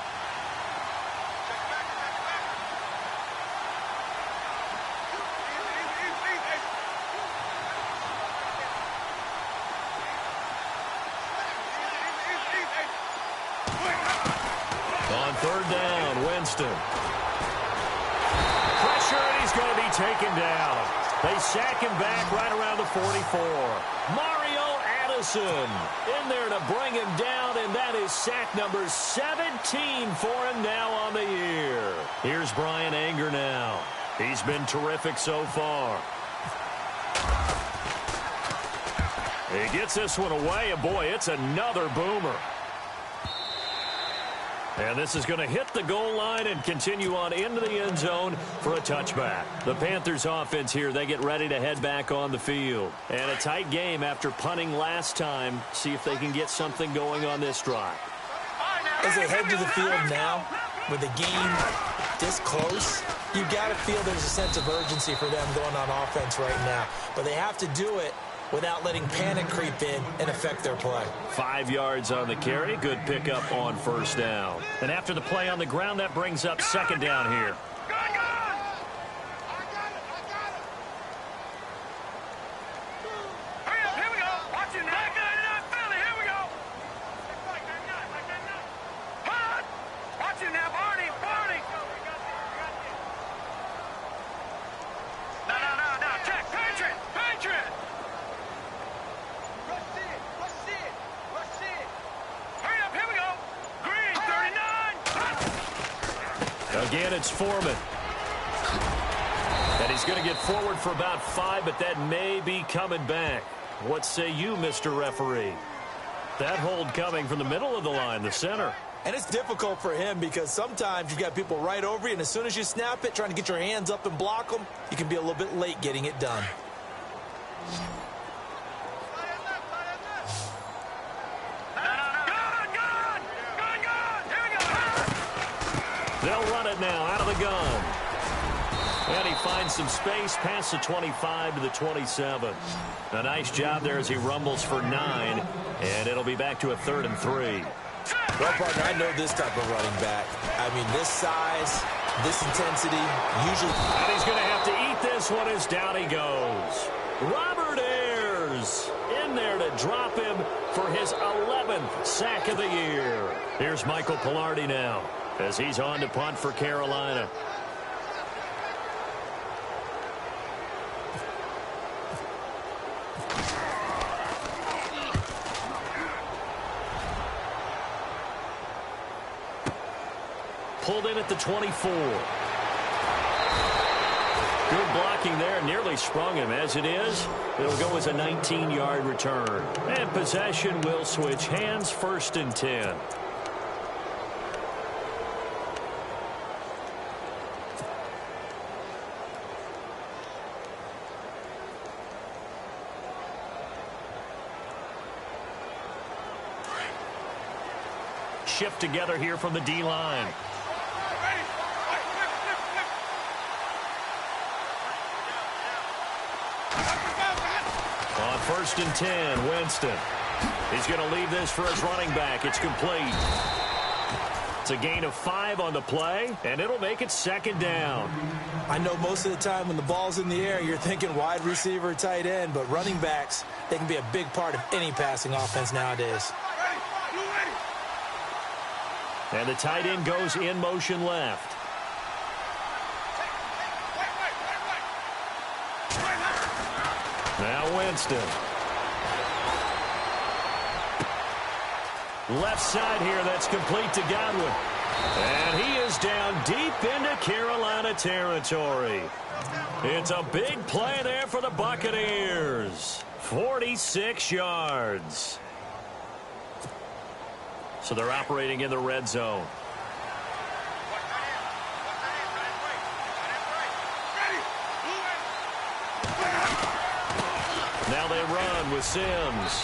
[SPEAKER 1] On Third down, Winston. Pressure, and he's going to be taken down. They sack him back right around the 44. Mario Addison in there to bring him down, and that is sack number 17 for him now on the year. Here's Brian Anger now. He's been terrific so far. He gets this one away, and boy, it's another boomer. And this is going to hit the goal line and continue on into the end zone for a touchback. The Panthers offense here, they get ready to head back on the field. And a tight game after punting last time. See if they can get something going on this drive.
[SPEAKER 2] As they head to the field now, with the game this close, you got to feel there's a sense of urgency for them going on offense right now. But they have to do it without letting panic creep in and affect their play.
[SPEAKER 1] 5 yards on the carry. Good pickup on first down. And after the play on the ground, that brings up second down here. Again, it's Foreman. And he's going to get forward for about 5, but that may be coming back. What say you, Mr. Referee? That hold coming from the middle of the line, the center.
[SPEAKER 2] And it's difficult for him because sometimes you've got people right over you, and as soon as you snap it, trying to get your hands up and block them, you can be a little bit late getting it done.
[SPEAKER 1] They'll run it now out of the gun. And he finds some space past the 25 to the 27. A nice job there as he rumbles for 9. And it'll be back to a 3rd and 3.
[SPEAKER 2] Well, partner, I know this type of running back. I mean, this size, this intensity, usually...
[SPEAKER 1] And he's going to have to eat this one as down he goes. Robert Ayers in there to drop him for his 11th sack of the year. Here's Michael Pilardi now, as he's on to punt for Carolina. Pulled in at the 24. Good blocking there, nearly sprung him. As it is, it'll go as a 19-yard return. And possession will switch hands, 1st and 10. Shift together here from the D-line. On 1st and 10, Winston. He's going to leave this for his running back. It's complete. It's a gain of 5 on the play, and it'll make it 2nd down.
[SPEAKER 2] I know most of the time when the ball's in the air, you're thinking wide receiver, tight end, but running backs, they can be a big part of any passing offense nowadays.
[SPEAKER 1] And the tight end goes in motion left. Now Winston. Left side here, that's complete to Godwin. And he is down deep into Carolina territory. It's a big play there for the Buccaneers. 46 yards. So they're operating in the red zone. Now they run with Sims.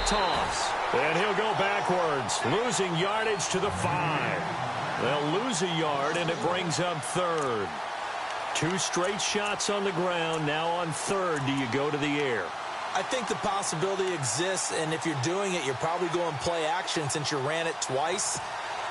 [SPEAKER 1] Toss. And he'll go backwards, losing yardage to the 5. They'll lose a yard, and it brings up 3rd. 2 straight shots on the ground. Now on third, do you go to the air?
[SPEAKER 2] I think the possibility exists, and if you're doing it, you're probably going play action since you ran it twice.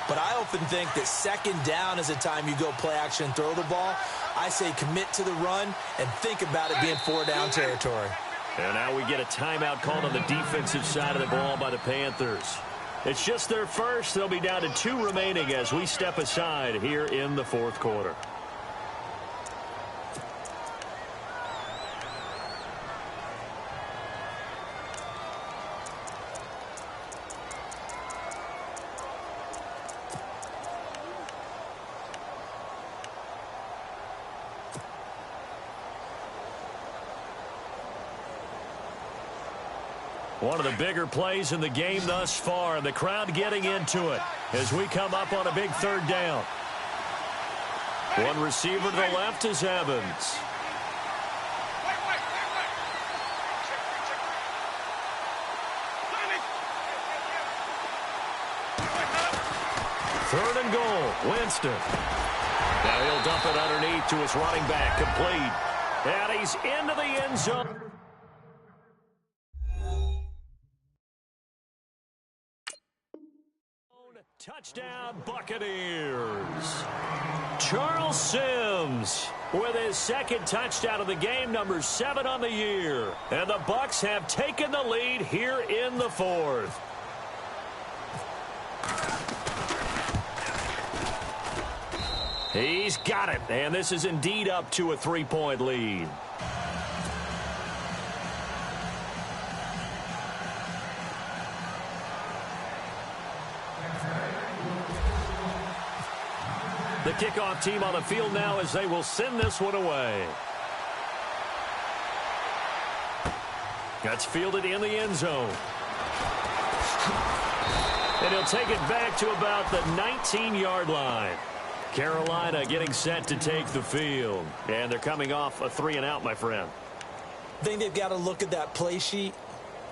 [SPEAKER 2] But I often think that second down is the time you go play action and throw the ball. I say commit to the run and think about it being 4-down territory.
[SPEAKER 1] And now we get a timeout called on the defensive side of the ball by the Panthers. It's just their first. They'll be down to 2 remaining as we step aside here in the fourth quarter. One of the bigger plays in the game thus far, and the crowd getting into it as we come up on a big third down. One receiver to the left is Evans. Third and goal, Winston. Now he'll dump it underneath to his running back, complete. And he's into the end zone. Touchdown, Buccaneers. Charles Sims with his second touchdown of the game, number 7 on the year. And the Bucs have taken the lead here in the fourth. He's got it, and this is indeed up to a 3-point lead. The kickoff team on the field now as they will send this one away. That's fielded in the end zone. And he'll take it back to about the 19-yard line. Carolina getting set to take the field. And they're coming off a 3-and-out, my friend.
[SPEAKER 2] I think they've got to look at that play sheet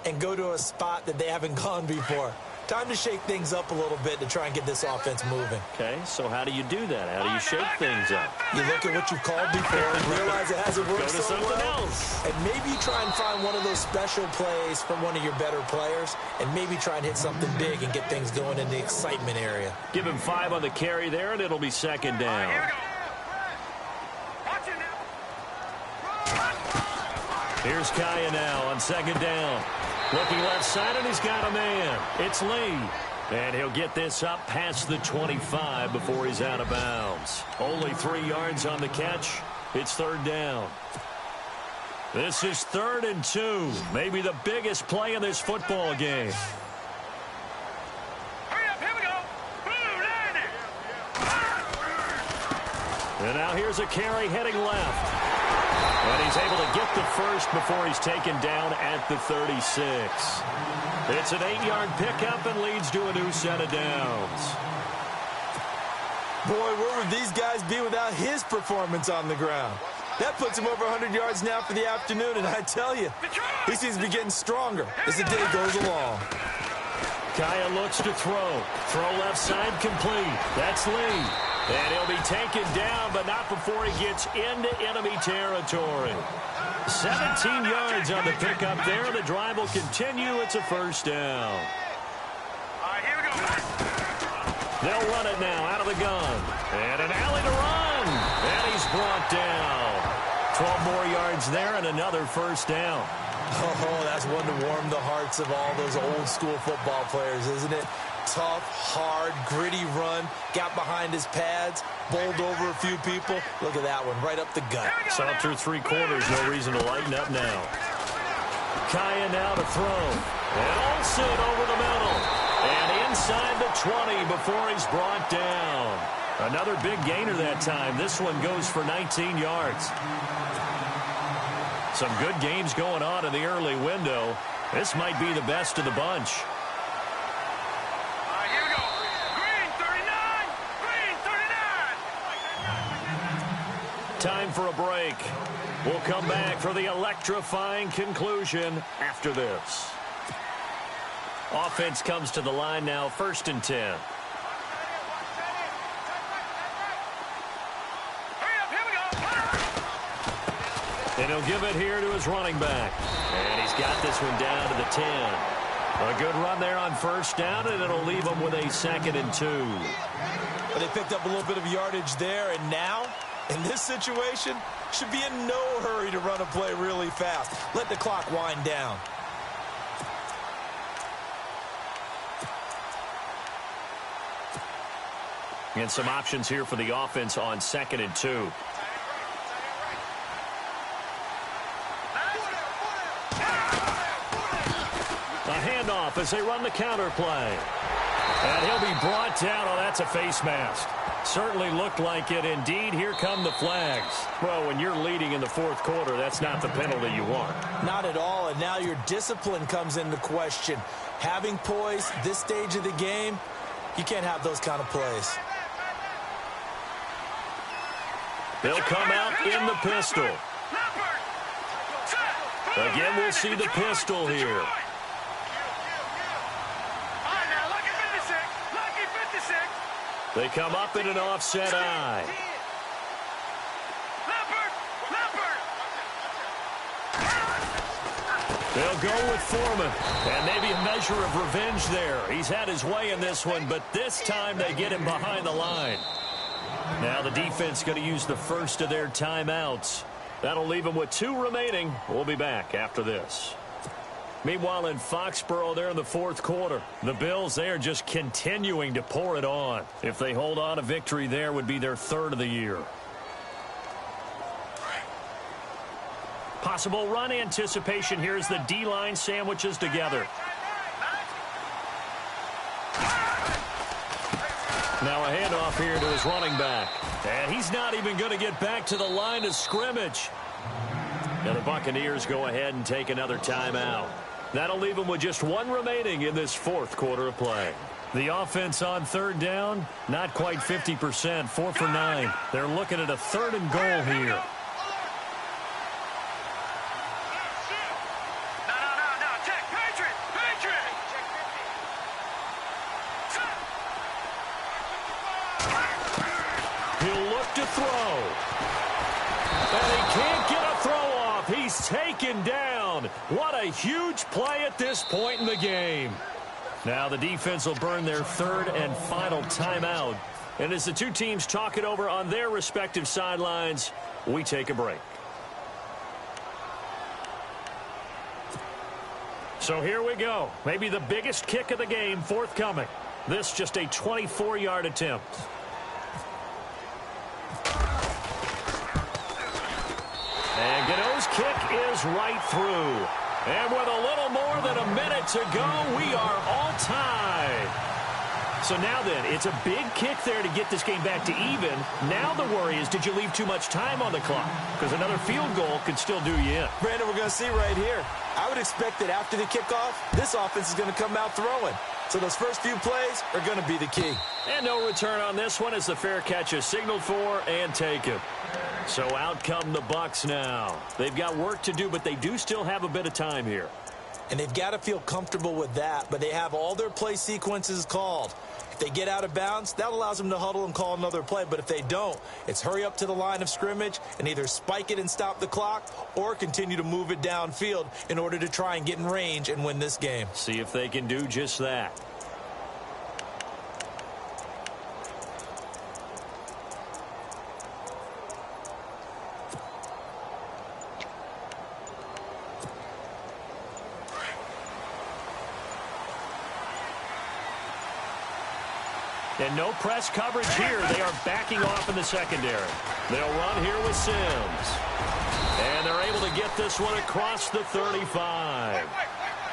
[SPEAKER 2] and go to a spot that they haven't gone before. Time to shake things up a little bit to try and get this offense moving.
[SPEAKER 1] Okay, so how do you do that? How do you shake things up?
[SPEAKER 2] You look at what you've called before and realize it hasn't worked so well.
[SPEAKER 1] Go to something else.
[SPEAKER 2] And maybe try and find one of those special plays from one of your better players and maybe try and hit something big and get things going in the excitement area.
[SPEAKER 1] Give him 5 on the carry there, and it'll be second down. Here's Kaya now on second down. Looking left side, and he's got a man. It's Lee. And he'll get this up past the 25 before he's out of bounds. Only 3 yards on the catch. It's third down. This is 3rd and 2. Maybe the biggest play in this football game.
[SPEAKER 3] Hurry up, here we go. Boom,
[SPEAKER 1] And now here's a carry heading left. And he's able to get the first before he's taken down at the 36. It's an 8-yard pickup and leads to a new set of downs.
[SPEAKER 2] Boy, where would these guys be without his performance on the ground? That puts him over 100 yards now for the afternoon, and I tell you, he seems to be getting stronger as the day goes along.
[SPEAKER 1] Kaya looks to throw. Throw left side complete. That's Lee. And he'll be taken down, but not before he gets into enemy territory. 17 yards on the pickup there. The drive will continue. It's a first down.
[SPEAKER 3] All right, here we go.
[SPEAKER 1] They'll run it now out of the gun. And an alley to run. And he's brought down. 12 more yards there and another first down.
[SPEAKER 2] Oh, that's one to warm the hearts of all those old school football players, isn't it? Tough, hard, gritty run. Got behind his pads, bowled over a few people. Look at that one, right up the gut.
[SPEAKER 1] Saw through 3 quarters, no reason to lighten up now. Kaya now to throw. And Olsen over the middle. And inside the 20 before he's brought down. Another big gainer that time. This one goes for 19 yards. Some good games going on in the early window. This might be the best of the bunch.
[SPEAKER 3] Here we go. Green 39. Green 39.
[SPEAKER 1] Time for a break. We'll come back for the electrifying conclusion after this. Offense comes to the line now, 1st and 10.
[SPEAKER 3] Hurry up, here we go.
[SPEAKER 1] And he'll give it here to his running back. And he's got this one down to the 10. A good run there on first down, and it'll leave him with a 2nd and 2.
[SPEAKER 2] But they picked up a little bit of yardage there, and now, in this situation, should be in no hurry to run a play really fast. Let the clock wind down.
[SPEAKER 1] And some options here for the offense on 2nd and 2. A handoff as they run the counter play. And he'll be brought down. Oh, that's a face mask. Certainly looked like it. Indeed, here come the flags. Well, when you're leading in the 4th quarter, that's not the penalty you want.
[SPEAKER 2] Not at all, and now your discipline comes into question. Having poise this stage of the game, you can't have those kind of plays.
[SPEAKER 1] They'll come out in the pistol. Again, we'll see the pistol here. They come up in an offset eye. They'll go with Foreman. And maybe a measure of revenge there. He's had his way in this one, but this time they get him behind the line. Now the defense going to use the first of their timeouts. That'll leave them with 2 remaining. We'll be back after this. Meanwhile, in Foxborough, they're in the 4th quarter. The Bills, they are just continuing to pour it on. If they hold on, a victory there would be their 3rd of the year. Possible run anticipation here as the D-line sandwiches together. Now a handoff here to his running back. And he's not even going to get back to the line of scrimmage. Now the Buccaneers go ahead and take another timeout. That'll leave them with just 1 remaining in this 4th quarter of play. The offense on 3rd down, not quite 50%, 4 for 9. They're looking at a 3rd and goal here. He'll look to throw. And he can't get a throw off. He's taken down. What a huge play at this point in the game. Now the defense will burn their 3rd and final timeout. And as the 2 teams talk it over on their respective sidelines, we take a break. So here we go. Maybe the biggest kick of the game forthcoming. This just a 24-yard attempt. And Gano's kick is right through. And with a little more than a minute to go, we are all tied. So now then, it's a big kick there to get this game back to even. Now the worry is, did you leave too much time on the clock? Because another field goal could still do you in.
[SPEAKER 2] Brandon, we're going to see right here. I would expect that after the kickoff, this offense is going to come out throwing. So those first few plays are going to be the key.
[SPEAKER 1] And no return on this one as the fair catch is signaled for and taken. So out come the Bucs now. They've got work to do, but they do still have a bit of time here.
[SPEAKER 2] And they've got to feel comfortable with that, but they have all their play sequences called. If they get out of bounds, that allows them to huddle and call another play. But if they don't, it's hurry up to the line of scrimmage and either spike it and stop the clock or continue to move it downfield in order to try and get in range and win this game.
[SPEAKER 1] See if they can do just that. And no press coverage here. They are backing off in the secondary. They'll run here with Sims. And they're able to get this one across the 35.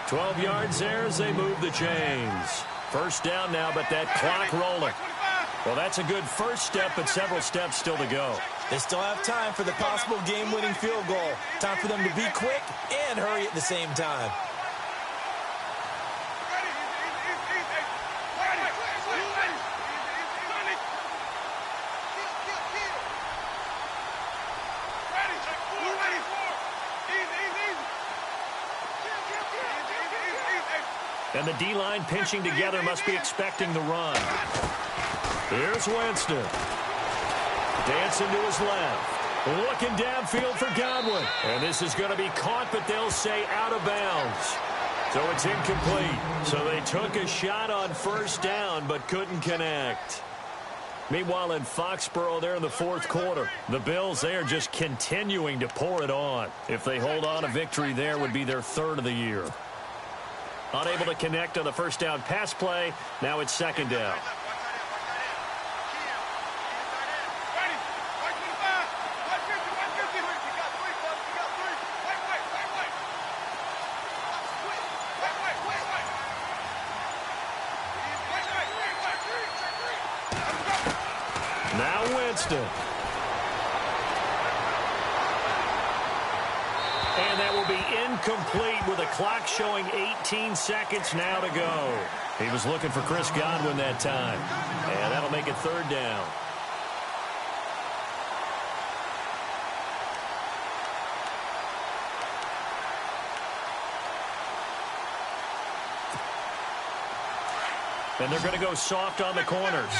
[SPEAKER 1] 12 yards there as they move the chains. First down now, but that clock rolling. Well, that's a good first step, but several steps still to go.
[SPEAKER 2] They still have time for the possible game-winning field goal. Time for them to be quick and hurry at the same time.
[SPEAKER 1] And the D-line pinching together must be expecting the run. Here's Winston. Dancing to his left. Looking downfield for Godwin. And this is going to be caught, but they'll say out of bounds. So it's incomplete. So they took a shot on first down, but couldn't connect. Meanwhile, in Foxborough, they're in the fourth quarter. The Bills, they are just continuing to pour it on. If they hold on, a victory there would be their third of the year. Unable to connect on the first down pass play. Now it's second down. Now Winston. And that will be incomplete with a clock showing 18 seconds now to go. He was looking for Chris Godwin that time. And that'll make it third down. And they're going to go soft on the corners.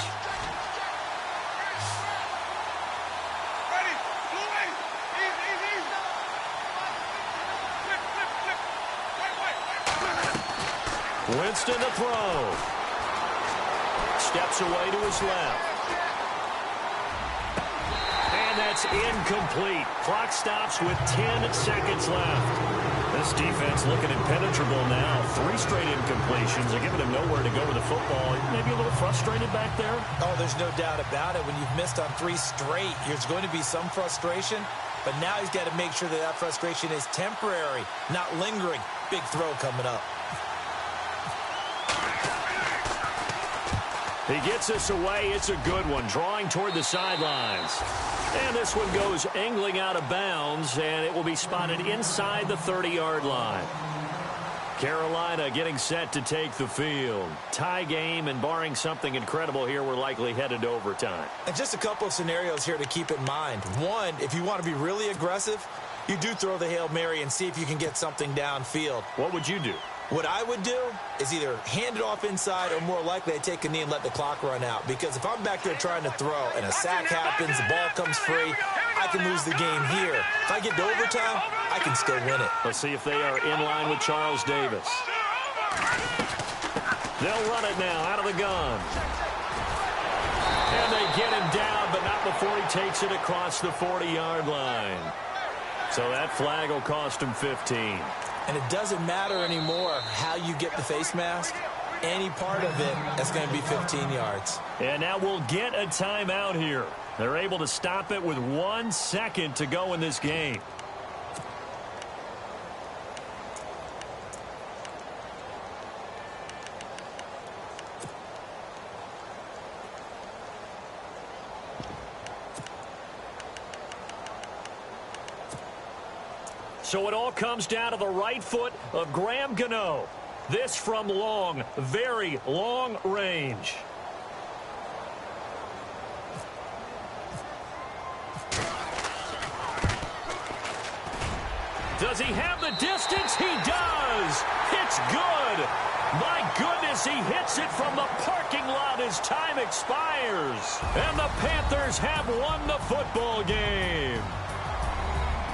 [SPEAKER 1] Winston to throw. Steps away to his left. And that's incomplete. Clock stops with 10 seconds left. This defense looking impenetrable now. 3 straight incompletions. They're giving him nowhere to go with the football. Maybe a little frustrated back there?
[SPEAKER 2] Oh, there's no doubt about it. When you've missed on 3 straight, there's going to be some frustration. But now he's got to make sure that that frustration is temporary, not lingering. Big throw coming up.
[SPEAKER 1] He gets this away. It's a good one. Drawing toward the sidelines. And this one goes angling out of bounds, and it will be spotted inside the 30-yard line. Carolina getting set to take the field. Tie game, and barring something incredible here, we're likely headed to overtime.
[SPEAKER 2] And just a couple of scenarios here to keep in mind. One, if you want to be really aggressive, you do throw the Hail Mary and see if you can get something downfield.
[SPEAKER 1] What would you do?
[SPEAKER 2] What I would do is either hand it off inside or more likely I take a knee and let the clock run out. Because if I'm back there trying to throw and a sack happens, the ball comes free, I can lose the game here. If I get to overtime, I can still win it.
[SPEAKER 1] Let's see if they are in line with Charles Davis. They'll run it now out of the gun. And they get him down, but not before he takes it across the 40-yard line. So that flag will cost him 15.
[SPEAKER 2] And it doesn't matter anymore how you get the face mask. Any part of it, that's going to be 15 yards.
[SPEAKER 1] And now we'll get a timeout here. They're able to stop it with 1 second to go in this game. So it all comes down to the right foot of Graham Gano. This from long, very long range. Does he have the distance? He does. It's good. My goodness, he hits it from the parking lot as time expires. And the Panthers have won the football game.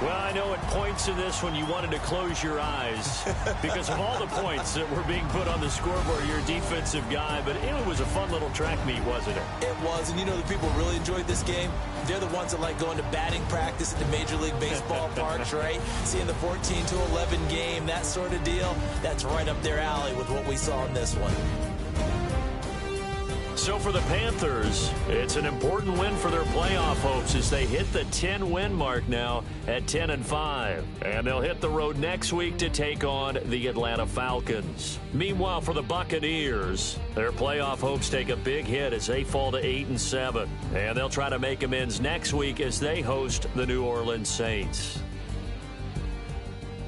[SPEAKER 1] Well, I know at points in this when you wanted to close your eyes because of all the points that were being put on the scoreboard. You're a defensive guy, but it was a fun little track meet, wasn't it?
[SPEAKER 2] It was, and you know the people really enjoyed this game? They're the ones that like going to batting practice at the Major League Baseball parks, right? Seeing the 14-11 game, that sort of deal, that's right up their alley with what we saw in this one.
[SPEAKER 1] So for the Panthers, it's an important win for their playoff hopes as they hit the 10-win mark now at 10-5. And they'll hit the road next week to take on the Atlanta Falcons. Meanwhile, for the Buccaneers, their playoff hopes take a big hit as they fall to 8-7. And they'll try to make amends next week as they host the New Orleans Saints.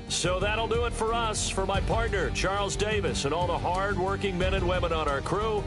[SPEAKER 1] So that'll do it for us. For my partner, Charles Davis, and all the hard-working men and women on our crew,